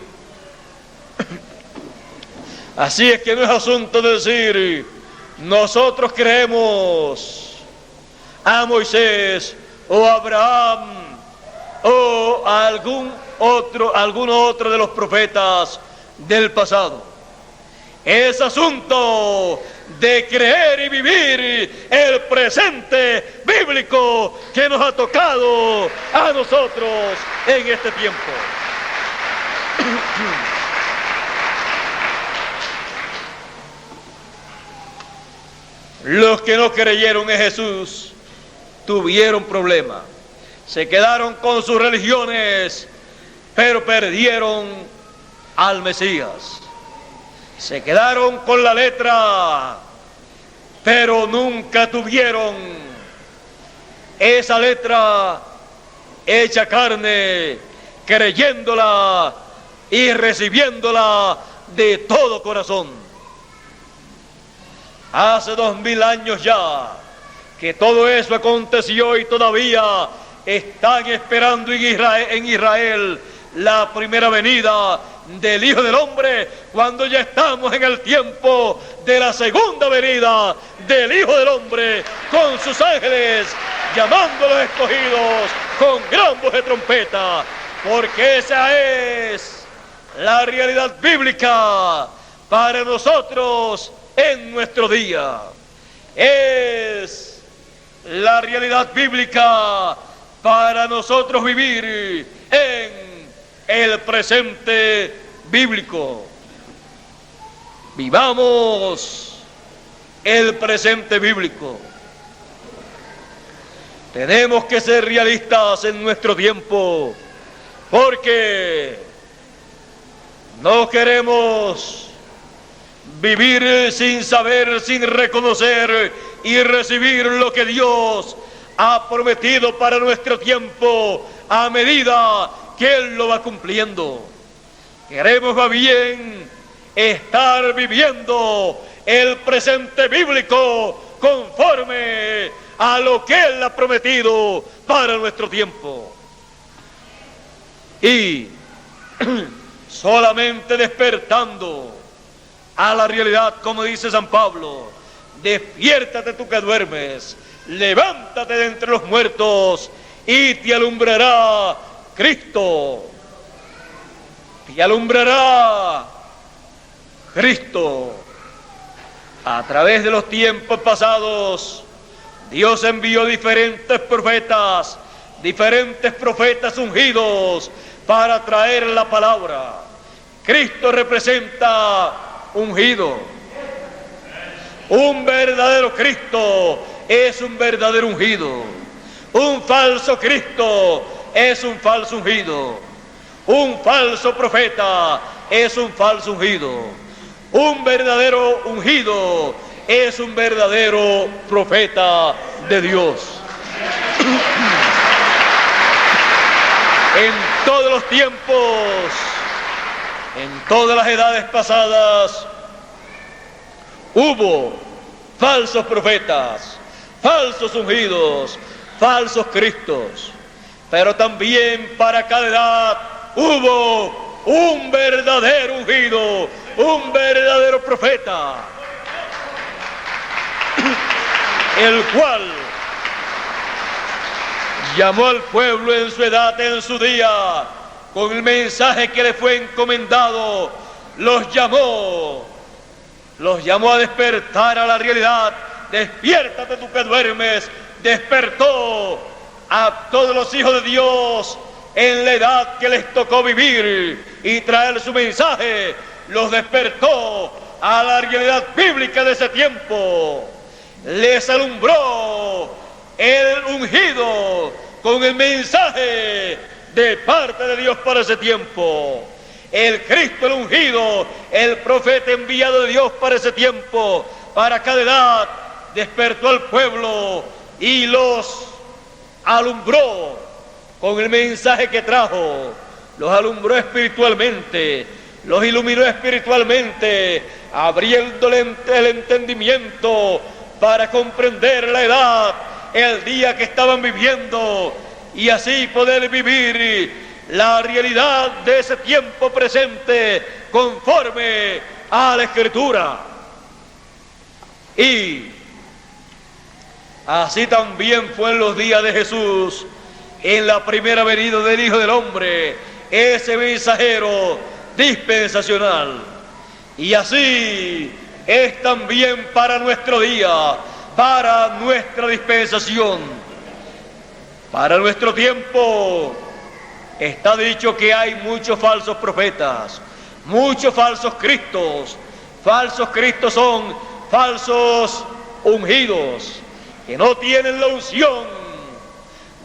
Así es que no es asunto de decir nosotros creemos a Moisés o a Abraham o a alguno otro de los profetas del pasado. Es asunto de creer y vivir el presente bíblico que nos ha tocado a nosotros en este tiempo. Los que no creyeron en Jesús tuvieron problemas. Se quedaron con sus religiones, pero perdieron al Mesías. Se quedaron con la letra, pero nunca tuvieron esa letra hecha carne, creyéndola y recibiéndola de todo corazón. Hace 2000 años ya que todo eso aconteció y todavía están esperando en Israel la primera venida del Hijo del Hombre, cuando ya estamos en el tiempo de la segunda venida del Hijo del Hombre con sus ángeles llamando a los escogidos con gran voz de trompeta, porque esa es la realidad bíblica para nosotros en nuestro día. Es la realidad bíblica para nosotros vivir en el presente bíblico. Vivamos el presente bíblico. Tenemos que ser realistas en nuestro tiempo, porque no queremos vivir sin saber, sin reconocer y recibir lo que Dios ha prometido para nuestro tiempo a medida que Él lo va cumpliendo. Queremos más bien estar viviendo el presente bíblico conforme a lo que Él ha prometido para nuestro tiempo. Y solamente despertando a la realidad, como dice San Pablo: despiértate tú que duermes, levántate de entre los muertos y te alumbrará Cristo. Te alumbrará Cristo. A través de los tiempos pasados, Dios envió diferentes profetas ungidos para traer la palabra. Cristo representa ungido. Un verdadero Cristo es un verdadero ungido. Un falso Cristo es un falso ungido. Un falso profeta es un falso ungido. Un verdadero ungido es un verdadero profeta de Dios. En todos los tiempos, en todas las edades pasadas, hubo falsos profetas, falsos ungidos, falsos cristos, pero también para cada edad hubo un verdadero ungido, un verdadero profeta, el cual llamó al pueblo en su edad, en su día, con el mensaje que le fue encomendado. Los llamó a despertar a la realidad. Despiértate tú que duermes. Despertó a todos los hijos de Dios en la edad que les tocó vivir y traer su mensaje. Los despertó a la realidad bíblica de ese tiempo. Les alumbró el ungido con el mensaje de parte de Dios para ese tiempo. El Cristo el ungido, el profeta enviado de Dios para ese tiempo, para cada edad, despertó al pueblo y los alumbró con el mensaje que trajo. Los alumbró espiritualmente, los iluminó espiritualmente, abriéndole el entendimiento para comprender la edad, el día que estaban viviendo, y así poder vivir la realidad de ese tiempo presente conforme a la Escritura. Y así también fue en los días de Jesús, en la primera venida del Hijo del Hombre, ese mensajero dispensacional. Y así es también para nuestro día, para nuestra dispensación, para nuestro tiempo. Está dicho que hay muchos falsos profetas, muchos falsos cristos. Falsos cristos son falsos ungidos, que no tienen la unción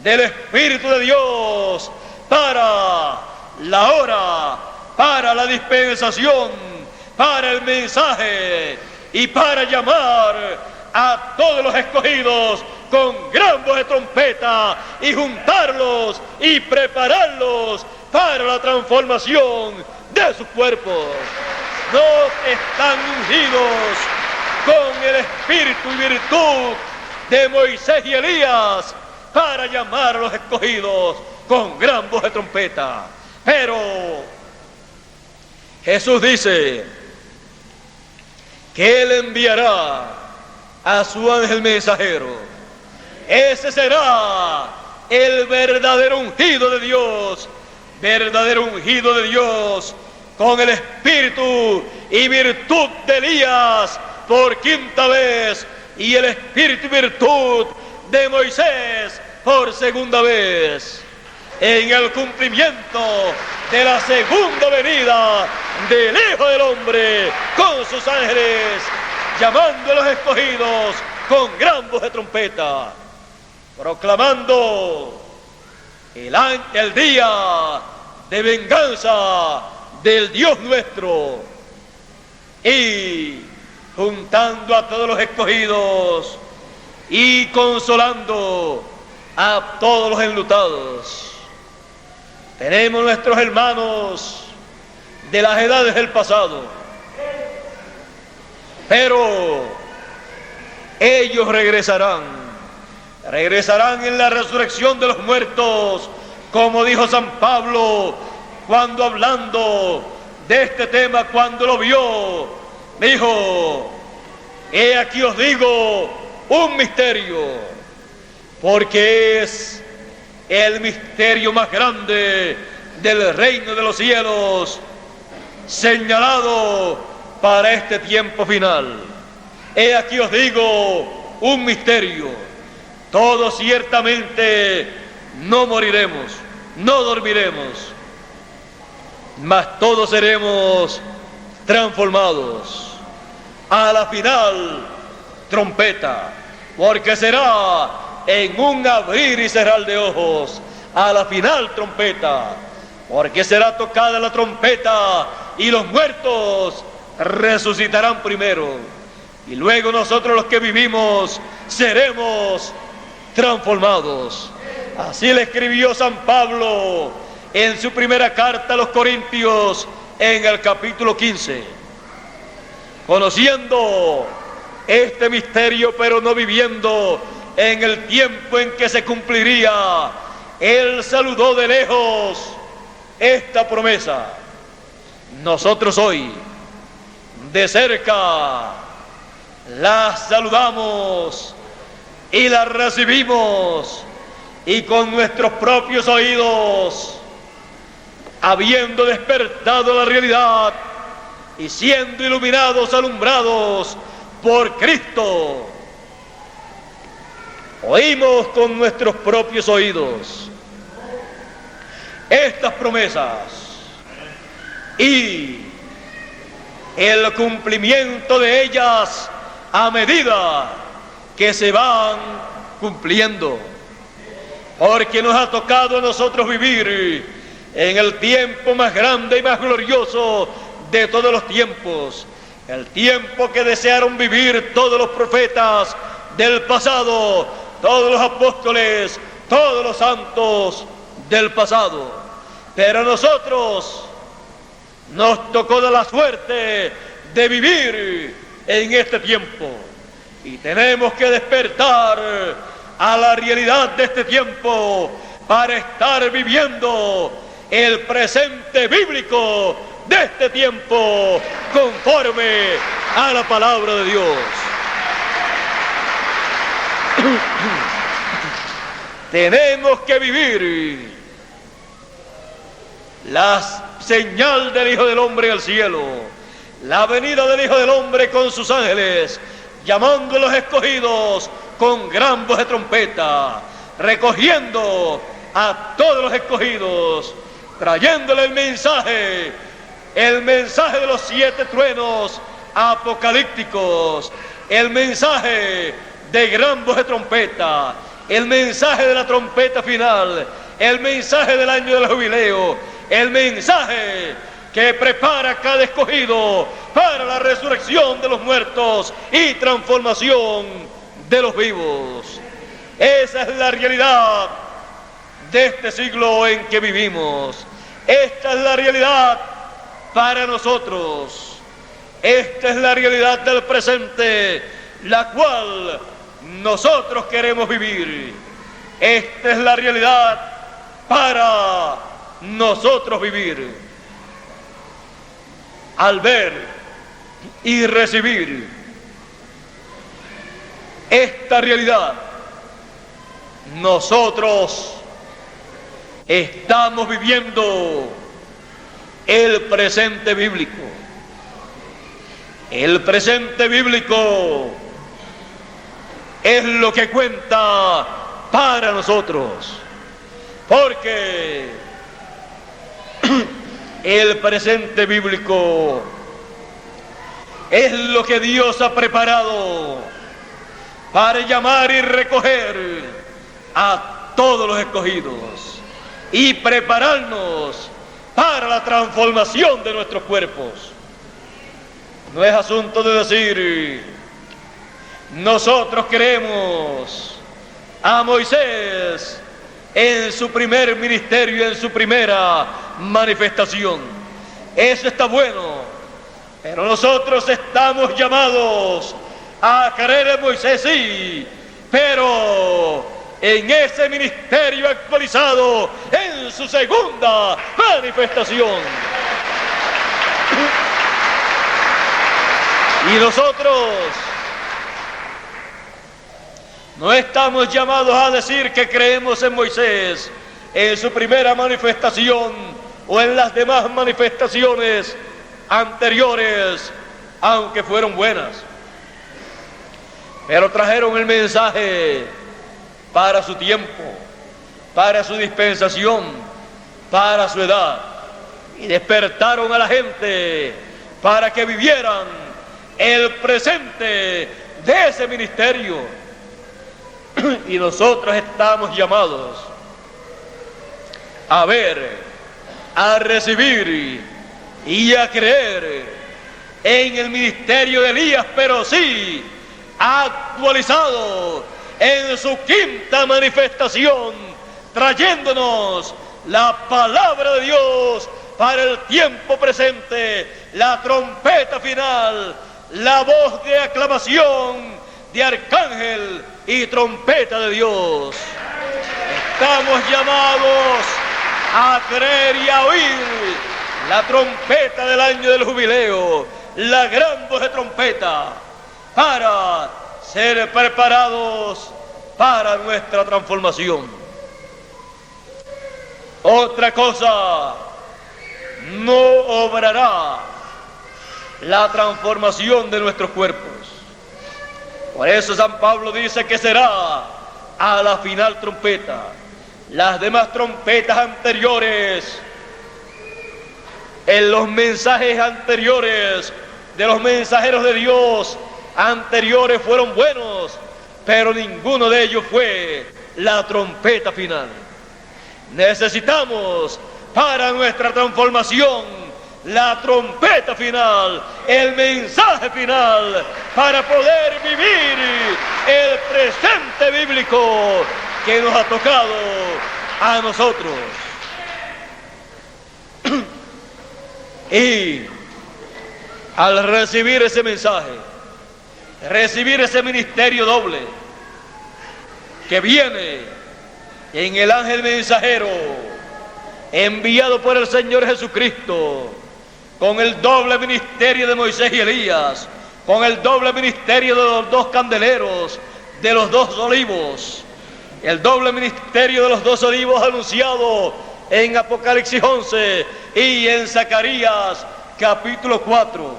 del Espíritu de Dios para la hora, para la dispensación, para el mensaje y para llamar a todos los escogidos con gran voz de trompeta y juntarlos y prepararlos para la transformación de sus cuerpos. No están ungidos con el espíritu y virtud de Moisés y Elías para llamar a los escogidos con gran voz de trompeta. Pero Jesús dice que Él enviará a su ángel mensajero. Ese será el verdadero ungido de Dios, con el espíritu y virtud de Elías por quinta vez, y el espíritu y virtud de Moisés por segunda vez, en el cumplimiento de la segunda venida del Hijo del Hombre con sus ángeles, llamando a los escogidos con gran voz de trompeta, proclamando el día de venganza del Dios nuestro, y juntando a todos los escogidos y consolando a todos los enlutados. Tenemos nuestros hermanos de las edades del pasado, pero ellos regresarán en la resurrección de los muertos, como dijo San Pablo cuando hablando de este tema, cuando lo vio, dijo: he aquí os digo un misterio, porque es el misterio más grande del reino de los cielos, señalado para este tiempo final. He aquí os digo un misterio: todos ciertamente no moriremos, no dormiremos, mas todos seremos transformados a la final trompeta, porque será en un abrir y cerrar de ojos, a la final trompeta, porque será tocada la trompeta y los muertos resucitarán primero, y luego nosotros los que vivimos seremos transformados. Así le escribió San Pablo en su primera carta a los Corintios, en el capítulo 15. Conociendo este misterio, pero no viviendo en el tiempo en que se cumpliría, él saludó de lejos esta promesa. Nosotros hoy, de cerca, la saludamos y la recibimos, y con nuestros propios oídos, habiendo despertado la realidad y siendo iluminados, alumbrados por Cristo, oímos con nuestros propios oídos estas promesas y el cumplimiento de ellas a medida que se van cumpliendo. porque nos ha tocado a nosotros vivir en el tiempo más grande y más glorioso de todos los tiempos, el tiempo que desearon vivir todos los profetas del pasado, todos los apóstoles, todos los santos del pasado. Pero a nosotros nos tocó de la suerte de vivir en este tiempo y tenemos que despertar a la realidad de este tiempo para estar viviendo el presente bíblico de este tiempo conforme a la palabra de Dios. Tenemos que vivir la señal del Hijo del Hombre en el cielo, la venida del Hijo del Hombre con sus ángeles, llamando a los escogidos con gran voz de trompeta, recogiendo a todos los escogidos, trayéndole el mensaje de los 7 truenos apocalípticos, el mensaje de gran voz de trompeta, el mensaje de la trompeta final, el mensaje del año del jubileo, el mensaje que prepara a cada escogido para la resurrección de los muertos y transformación de los vivos. Esa es la realidad de este siglo en que vivimos. Esta es la realidad para nosotros. Esta es la realidad del presente, la cual nosotros queremos vivir. Esta es la realidad para nosotros vivir. Al ver y recibir esta realidad, nosotros estamos viviendo el presente bíblico. El presente bíblico es lo que cuenta para nosotros, porque el presente bíblico es lo que Dios ha preparado para llamar y recoger a todos los escogidos y prepararnos para la transformación de nuestros cuerpos. No es asunto de decir, nosotros queremos a Moisés en su primer ministerio, en su primera manifestación. Eso está bueno, pero nosotros estamos llamados a creer en Moisés, sí, pero en ese ministerio actualizado, en su segunda manifestación. Y nosotros no estamos llamados a decir que creemos en Moisés en su primera manifestación o en las demás manifestaciones anteriores, aunque fueron buenas, pero trajeron el mensaje para su tiempo, para su dispensación, para su edad, y despertaron a la gente para que vivieran el presente de ese ministerio. Y nosotros estamos llamados a ver, a recibir y a creer en el ministerio de Elías, pero sí actualizado en su quinta manifestación, trayéndonos la palabra de Dios para el tiempo presente, la trompeta final, la voz de aclamación de arcángel y trompeta de Dios. Estamos llamados a creer y a oír la trompeta del año del jubileo, la gran voz de trompeta, para ser preparados para nuestra transformación. Otra cosa no obrará la transformación de nuestros cuerpos. Por eso San Pablo dice que será a la final trompeta. Las demás trompetas anteriores, en los mensajes anteriores de los mensajeros de Dios anteriores, fueron buenos, pero ninguno de ellos fue la trompeta final. Necesitamos para nuestra transformación la trompeta final, el mensaje final, para poder vivir el presente bíblico que nos ha tocado a nosotros. Y al recibir ese mensaje, recibir ese ministerio doble que viene en el ángel mensajero enviado por el Señor Jesucristo, con el doble ministerio de Moisés y Elías, con el doble ministerio de los dos candeleros, de los dos olivos, el doble ministerio de los dos olivos anunciado en Apocalipsis 11 y en Zacarías capítulo 4.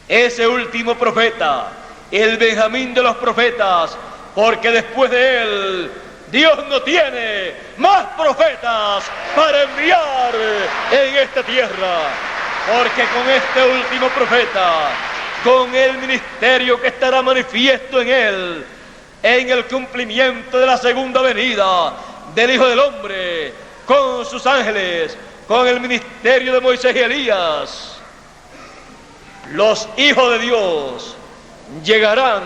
Ese último profeta, el Benjamín de los profetas, porque después de él Dios no tiene más profetas para enviar en esta tierra, porque con este último profeta, con el ministerio que estará manifiesto en él, en el cumplimiento de la segunda venida del Hijo del Hombre, con sus ángeles, con el ministerio de Moisés y Elías, los hijos de Dios llegarán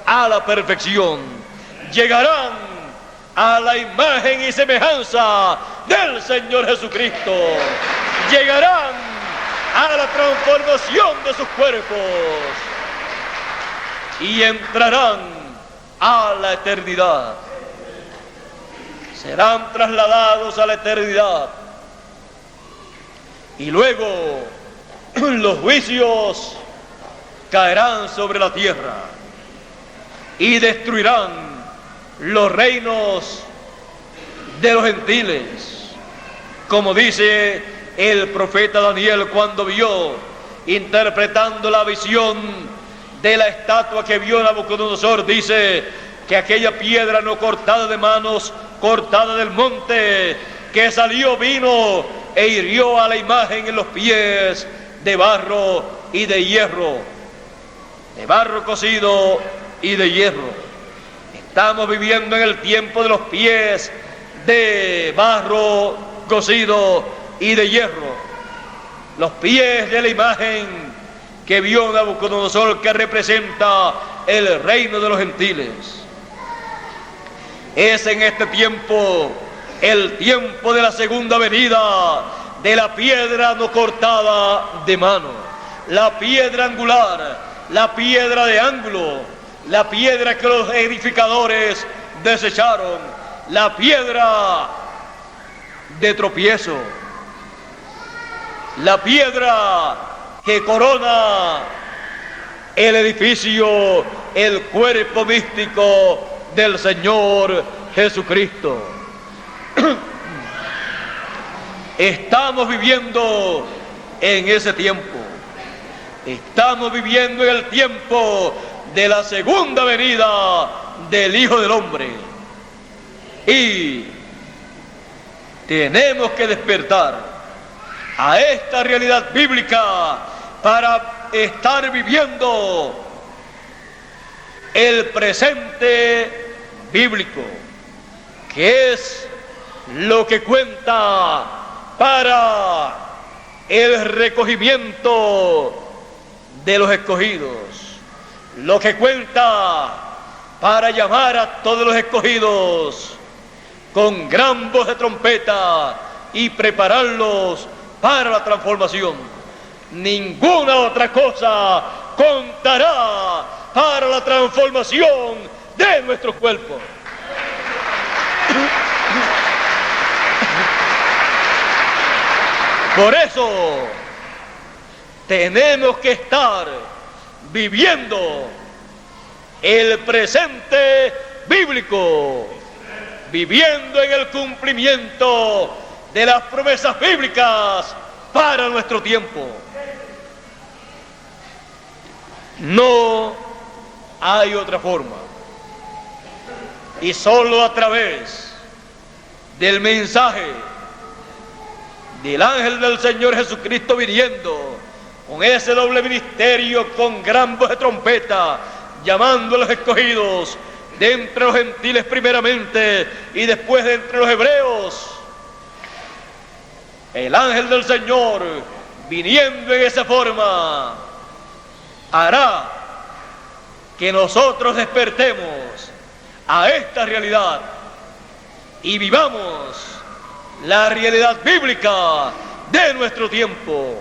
a la perfección, llegarán a la imagen y semejanza del Señor Jesucristo, llegarán a la transformación de sus cuerpos y entrarán a la eternidad. Serán trasladados a la eternidad y luego los juicios caerán sobre la tierra y destruirán los reinos de los gentiles, como dice el profeta Daniel cuando vio, interpretando la visión de la estatua que vio Nabucodonosor, dice que aquella piedra no cortada de manos, cortada del monte, que salió, vino e hirió a la imagen en los pies de barro y de hierro, de barro cocido y de hierro. Estamos viviendo en el tiempo de los pies de barro cocido y de hierro, los pies de la imagen que vio Nabucodonosor, que representa el reino de los gentiles. Es en este tiempo el tiempo de la segunda venida de la piedra no cortada de mano, la piedra angular, la piedra de ángulo, la piedra que los edificadores desecharon, la piedra de tropiezo, la piedra que corona el edificio, el cuerpo místico del Señor Jesucristo. Estamos viviendo en ese tiempo. Estamos viviendo en el tiempo de la segunda venida del Hijo del Hombre. Y tenemos que despertar a esta realidad bíblica para estar viviendo el presente bíblico, que es lo que cuenta para el recogimiento de los escogidos, lo que cuenta para llamar a todos los escogidos con gran voz de trompeta y prepararlos para la transformación. Ninguna otra cosa contará para la transformación de nuestros cuerpos. Por eso tenemos que estar viviendo el presente bíblico, viviendo en el cumplimiento de las promesas bíblicas para nuestro tiempo. No hay otra forma, y solo a través del mensaje del ángel del Señor Jesucristo viniendo con ese doble ministerio, con gran voz de trompeta, llamando a los escogidos de entre los gentiles primeramente y después de entre los hebreos, el ángel del Señor, viniendo en esa forma, hará que nosotros despertemos a esta realidad y vivamos la realidad bíblica de nuestro tiempo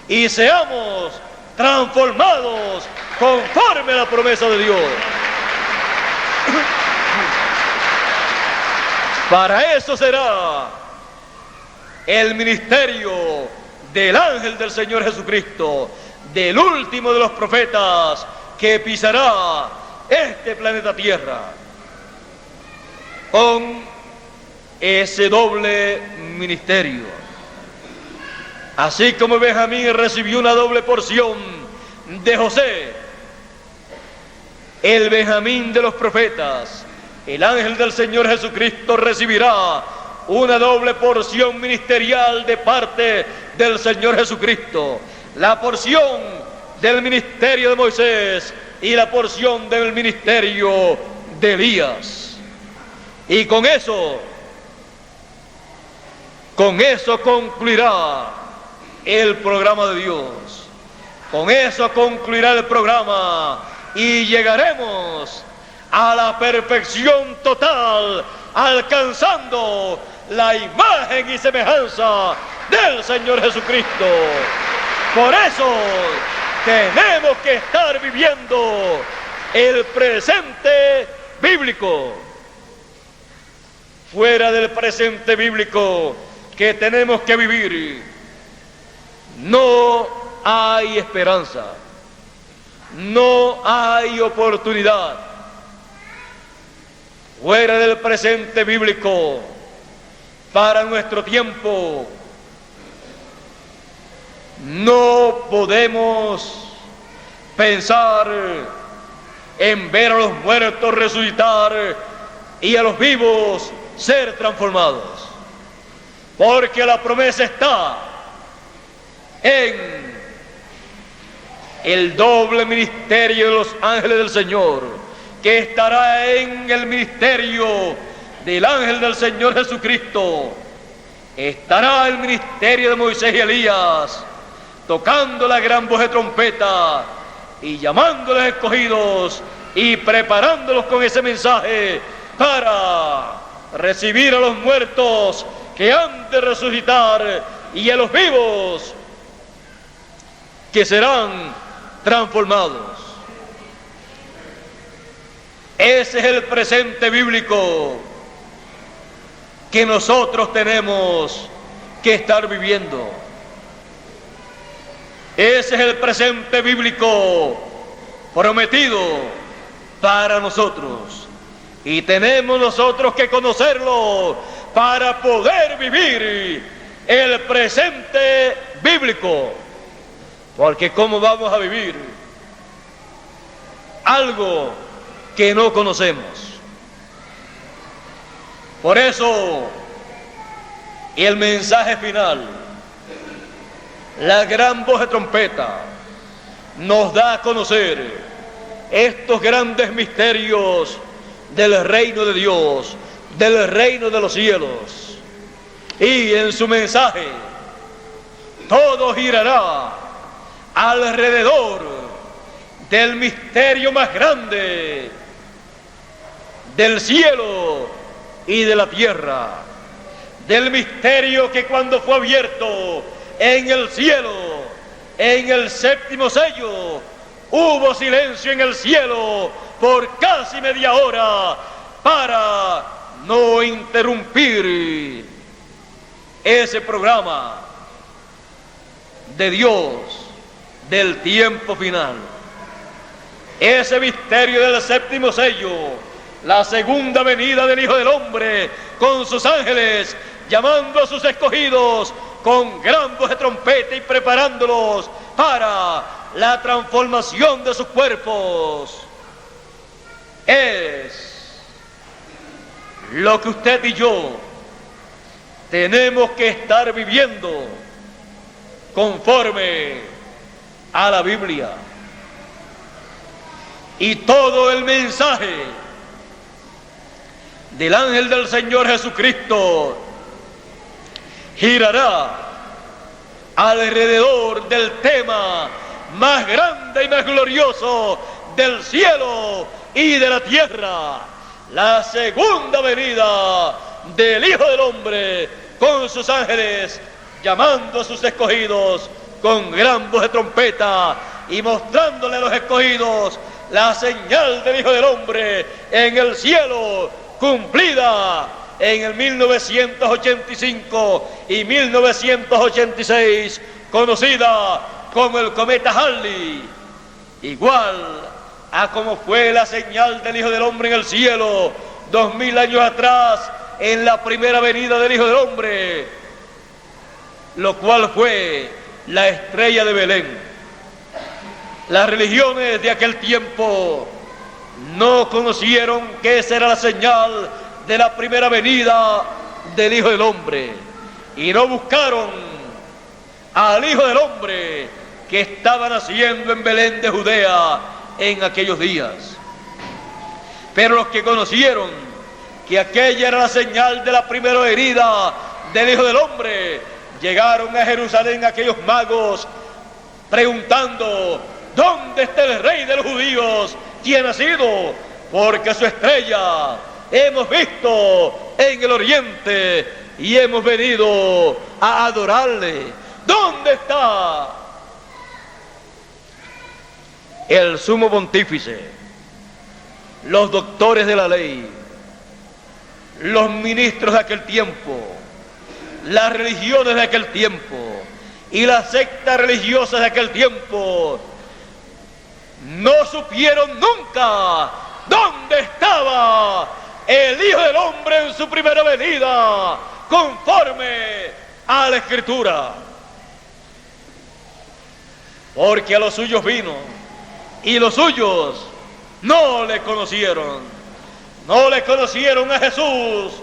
y seamos transformados conforme a la promesa de Dios. Para eso será el ministerio del ángel del Señor Jesucristo, del último de los profetas que pisará este planeta Tierra, con ese doble ministerio. Así como Benjamín recibió una doble porción de José, el Benjamín de los profetas, el ángel del Señor Jesucristo recibirá una doble porción ministerial de parte del Señor Jesucristo, la porción del ministerio de Moisés y la porción del ministerio de Elías. Y con eso concluirá el programa de Dios. Con eso concluirá el programa y llegaremos a la perfección total, alcanzando la imagen y semejanza del Señor Jesucristo. Por eso tenemos que estar viviendo el presente bíblico. Fuera del presente bíblico que tenemos que vivir, no hay esperanza, no hay oportunidad. Fuera del presente bíblico, para nuestro tiempo, no podemos pensar en ver a los muertos resucitar y a los vivos ser transformados, porque la promesa está en el doble ministerio de los ángeles del Señor, que estará en el ministerio del ángel del Señor Jesucristo. Estará el ministerio de Moisés y Elías, tocando la gran voz de trompeta y llamando a los escogidos y preparándolos con ese mensaje para recibir a los muertos que han de resucitar y a los vivos que serán transformados. Ese es el presente bíblico que nosotros tenemos que estar viviendo. Ese es el presente bíblico prometido para nosotros. Y tenemos nosotros que conocerlo para poder vivir el presente bíblico. Porque ¿cómo vamos a vivir algo que no conocemos? Por eso, el mensaje final, la gran voz de trompeta, nos da a conocer estos grandes misterios del reino de Dios, del reino de los cielos. Y en su mensaje, todo girará alrededor del misterio más grande del cielo y de la tierra, del misterio que cuando fue abierto en el cielo, en el séptimo sello, hubo silencio en el cielo por casi media hora para no interrumpir ese programa de Dios del tiempo final. Ese misterio del séptimo sello, la segunda venida del Hijo del Hombre con sus ángeles, llamando a sus escogidos con gran voz de trompeta y preparándolos para la transformación de sus cuerpos, es lo que usted y yo tenemos que estar viviendo conforme a la Biblia. Y todo el mensaje del ángel del Señor Jesucristo girará alrededor del tema más grande y más glorioso del cielo y de la tierra, la segunda venida del Hijo del Hombre con sus ángeles, llamando a sus escogidos con gran voz de trompeta y mostrándole a los escogidos la señal del Hijo del Hombre en el cielo, cumplida en el 1985 y 1986, conocida como el cometa Halley, igual a como fue la señal del Hijo del Hombre en el cielo 2000 años atrás en la primera venida del Hijo del Hombre, lo cual fue la estrella de Belén. Las religiones de aquel tiempo no conocieron que esa era la señal de la primera venida del Hijo del Hombre y no buscaron al Hijo del Hombre que estaba naciendo en Belén de Judea en aquellos días. Pero los que conocieron que aquella era la señal de la primera venida del Hijo del Hombre, llegaron a Jerusalén aquellos magos preguntando: ¿dónde está el Rey de los judíos? ¿Quién ha sido? Porque su estrella hemos visto en el oriente y hemos venido a adorarle. ¿Dónde está el sumo pontífice, los doctores de la ley, los ministros de aquel tiempo, las religiones de aquel tiempo y las sectas religiosas de aquel tiempo? No supieron nunca dónde estaba el Hijo del Hombre en su primera venida, conforme a la Escritura. Porque a los suyos vino, y los suyos no le conocieron. No le conocieron a Jesús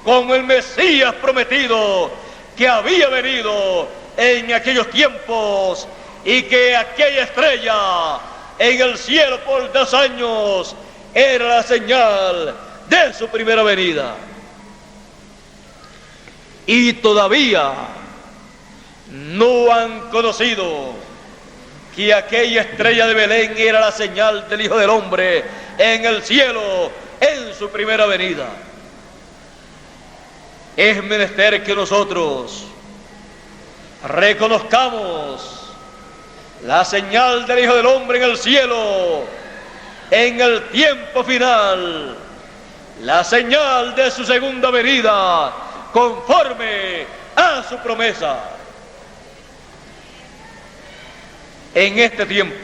como el Mesías prometido, que había venido en aquellos tiempos, y que aquella estrella en el cielo por 2 años era la señal de su primera venida. Y todavía no han conocido que aquella estrella de Belén era la señal del Hijo del Hombre en el cielo en su primera venida. Es menester que nosotros reconozcamos la señal del Hijo del Hombre en el cielo en el tiempo final, la señal de su segunda venida conforme a su promesa. En este tiempo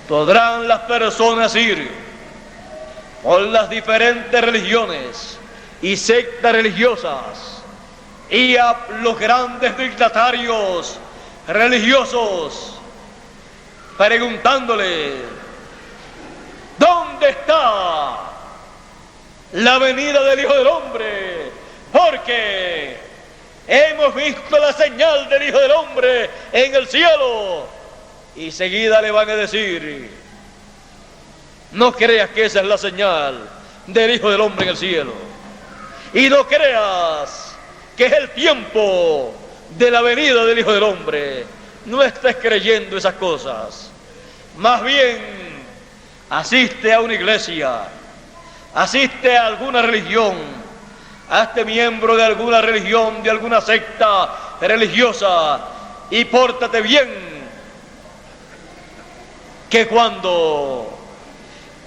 podrán las personas ir por las diferentes religiones y sectas religiosas y a los grandes dignatarios religiosos preguntándole: ¿dónde está la venida del Hijo del Hombre? Porque hemos visto la señal del Hijo del Hombre en el cielo. Y seguida le van a decir: no creas que esa es la señal del Hijo del Hombre en el cielo, y no creas que es el tiempo de la venida del Hijo del Hombre. No estés creyendo esas cosas. Más bien, asiste a una iglesia, asiste a alguna religión, hazte miembro de alguna religión, de alguna secta religiosa, y pórtate bien, que cuando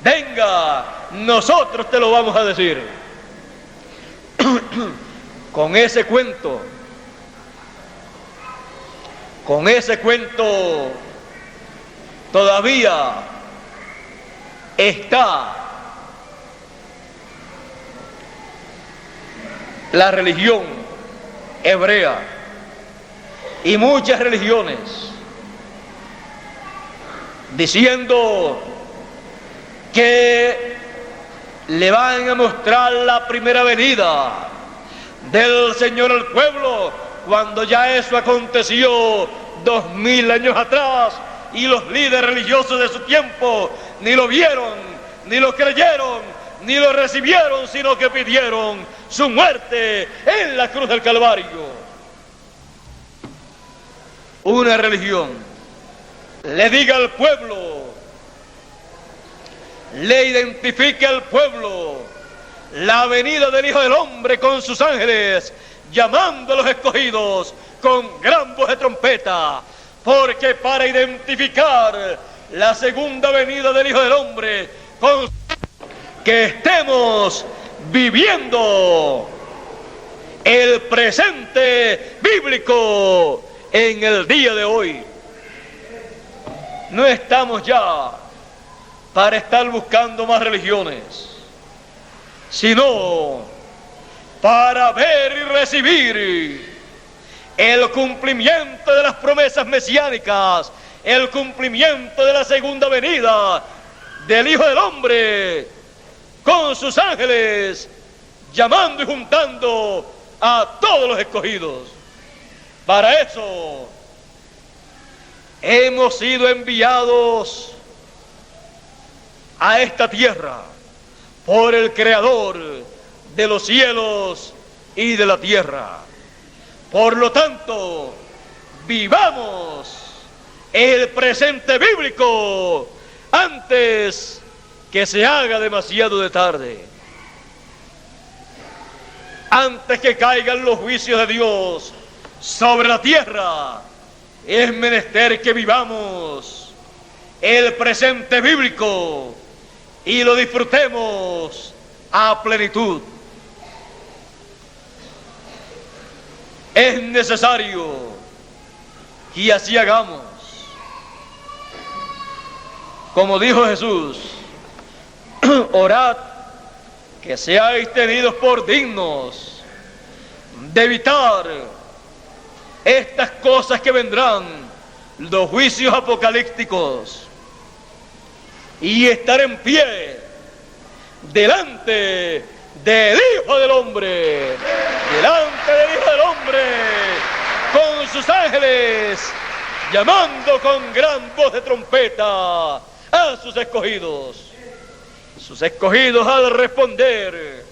venga nosotros te lo vamos a decir. Con ese cuento todavía está la religión hebrea y muchas religiones diciendo que le van a mostrar la primera venida del Señor al pueblo, cuando ya eso aconteció 2000 años atrás, y los líderes religiosos de su tiempo ni lo vieron ni lo creyeron, ni lo recibieron, sino que pidieron su muerte en la cruz del Calvario. Una religión le diga al pueblo, le identifique al pueblo la venida del Hijo del Hombre con sus ángeles, llamando a los escogidos con gran voz de trompeta, porque para identificar la segunda venida del Hijo del Hombre, con que estemos viviendo el presente bíblico en el día de hoy. No estamos ya para estar buscando más religiones, sino para ver y recibir el cumplimiento de las promesas mesiánicas, el cumplimiento de la segunda venida del Hijo del Hombre con sus ángeles, llamando y juntando a todos los escogidos. Para eso hemos sido enviados a esta tierra por el Creador de los cielos y de la tierra. Por lo tanto, vivamos el presente bíblico antes que se haga demasiado de tarde, antes que caigan los juicios de Dios sobre la tierra. Es menester que vivamos el presente bíblico y lo disfrutemos a plenitud. Es necesario que así hagamos. Como dijo Jesús, orad que seáis tenidos por dignos de evitar estas cosas que vendrán, los juicios apocalípticos, y estar en pie delante del Hijo del Hombre, delante del Hijo del Hombre, con sus ángeles, llamando con gran voz de trompeta a sus escogidos. Sus escogidos, al responder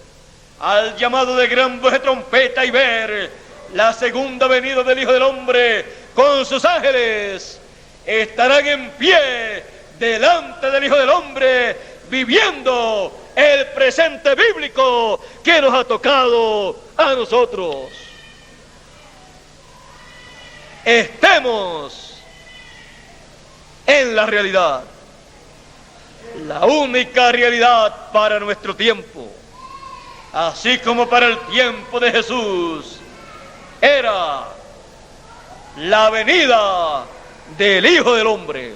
al llamado de gran voz de trompeta y ver la segunda venida del Hijo del Hombre con sus ángeles, estarán en pie delante del Hijo del Hombre, viviendo el presente bíblico que nos ha tocado a nosotros. Estemos en la realidad, la única realidad para nuestro tiempo, así como para el tiempo de Jesús era la venida del Hijo del Hombre.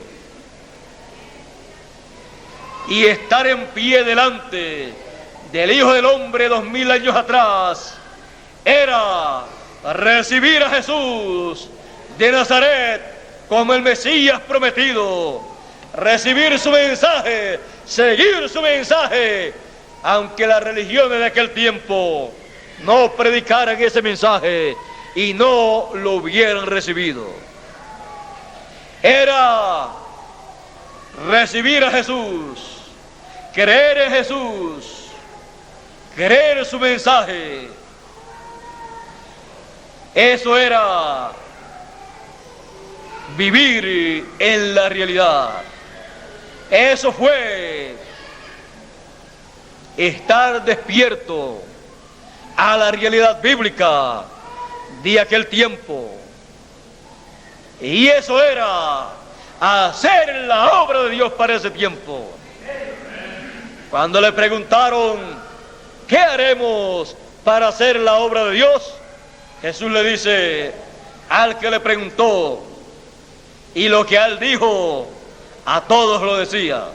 Y estar en pie delante del Hijo del Hombre 2000 años atrás era recibir a Jesús de Nazaret como el Mesías prometido, recibir su mensaje, seguir su mensaje, aunque las religiones de aquel tiempo no predicaran ese mensaje y no lo hubieran recibido. Era recibir a Jesús, creer en Jesús, creer en su mensaje. Eso era vivir en la realidad. Eso fue estar despierto a la realidad bíblica de aquel tiempo. Y eso era hacer la obra de Dios para ese tiempo. Cuando le preguntaron, ¿qué haremos para hacer la obra de Dios? Jesús le dice al que le preguntó, y lo que él dijo, a todos lo decía,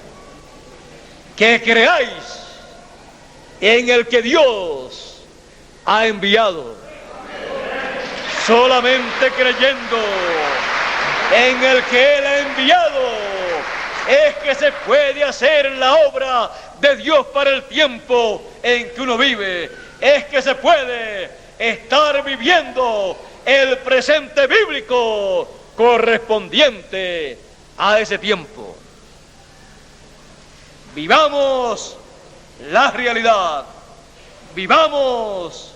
que creáis en el que Dios ha enviado. Solamente creyendo en el que Él ha enviado es que se puede hacer la obra de Dios para el tiempo en que uno vive. Es que se puede estar viviendo el presente bíblico correspondiente a ese tiempo. Vivamos la realidad, vivamos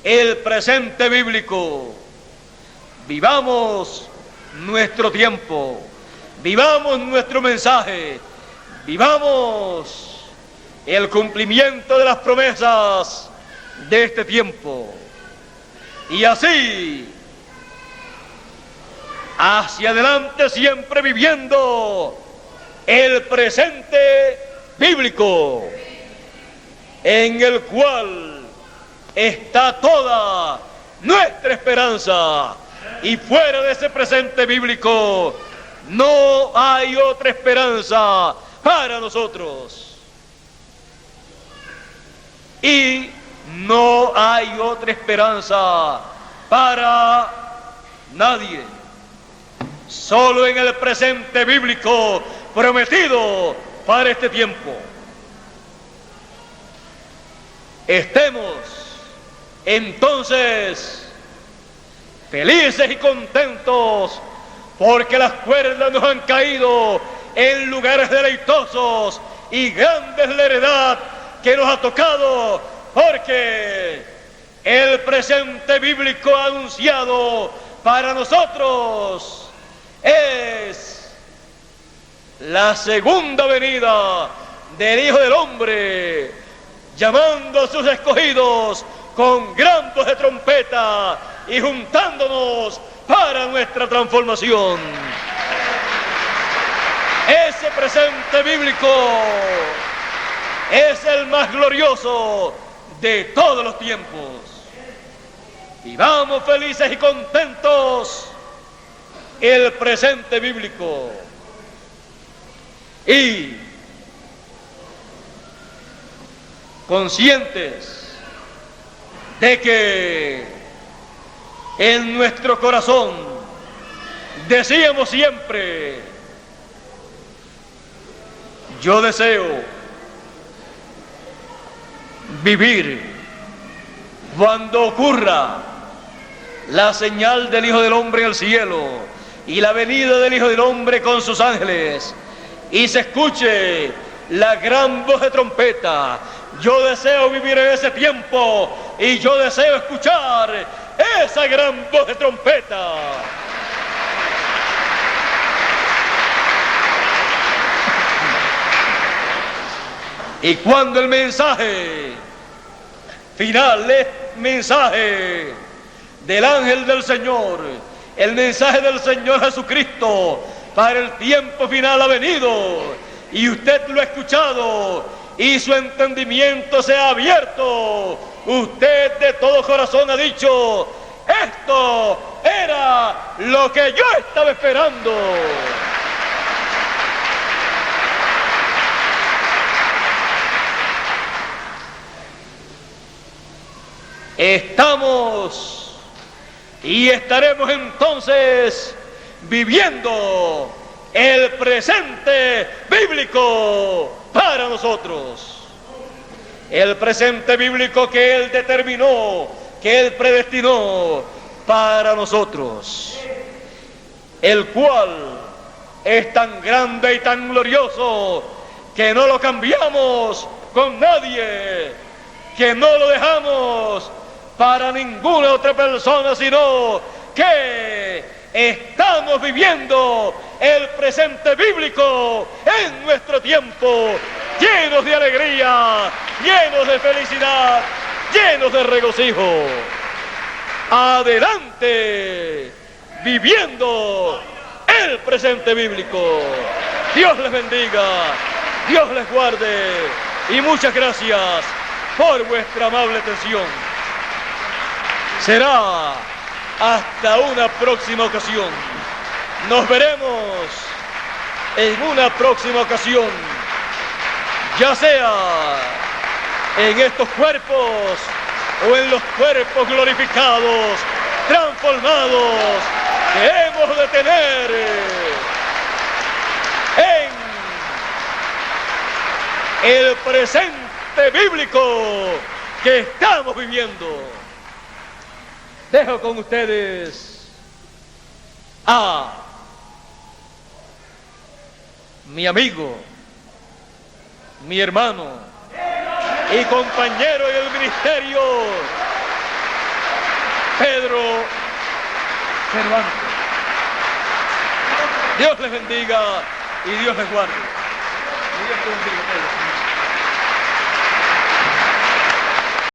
el presente bíblico, vivamos nuestro tiempo, vivamos nuestro mensaje, vivamos el cumplimiento de las promesas de este tiempo. Y así, hacia adelante, siempre viviendo el presente bíblico, en el cual está toda nuestra esperanza. Y fuera de ese presente bíblico no hay otra esperanza para nosotros. Y no hay otra esperanza para nadie. Solo en el presente bíblico prometido para este tiempo. Estemos entonces felices y contentos, porque las cuerdas nos han caído en lugares deleitosos y grande es la heredad que nos ha tocado, porque el presente bíblico anunciado para nosotros es la segunda venida del Hijo del Hombre, llamando a sus escogidos con gran voz de trompeta y juntándonos para nuestra transformación. Ese presente bíblico es el más glorioso de todos los tiempos. Vivamos felices y contentos el presente bíblico. Y conscientes de que en nuestro corazón decíamos siempre: yo deseo vivir cuando ocurra la señal del Hijo del Hombre en el cielo y la venida del Hijo del Hombre con sus ángeles, y se escuche la gran voz de trompeta. Yo deseo vivir en ese tiempo y yo deseo escuchar esa gran voz de trompeta. Y cuando el mensaje final, el mensaje del ángel del Señor, el mensaje del Señor Jesucristo para el tiempo final ha venido, y usted lo ha escuchado y su entendimiento se ha abierto, usted de todo corazón ha dicho: esto era lo que yo estaba esperando. Estamos y estaremos entonces viviendo el presente bíblico para nosotros. El presente bíblico que Él determinó, que Él predestinó para nosotros, el cual es tan grande y tan glorioso que no lo cambiamos con nadie, que no lo dejamos para ninguna otra persona, sino que estamos viviendo el presente bíblico en nuestro tiempo, llenos de alegría, llenos de felicidad, llenos de regocijo. Adelante, viviendo el presente bíblico. Dios les bendiga, Dios les guarde, y muchas gracias por vuestra amable atención. Será hasta una próxima ocasión. Nos veremos en una próxima ocasión, ya sea en estos cuerpos o en los cuerpos glorificados, transformados, que hemos de tener en el presente bíblico que estamos viviendo. Dejo con ustedes a mi amigo mi hermano y compañero en el ministerio, Pedro Cervantes. Dios les bendiga y Dios les guarde. Dios te bendiga, Pedro.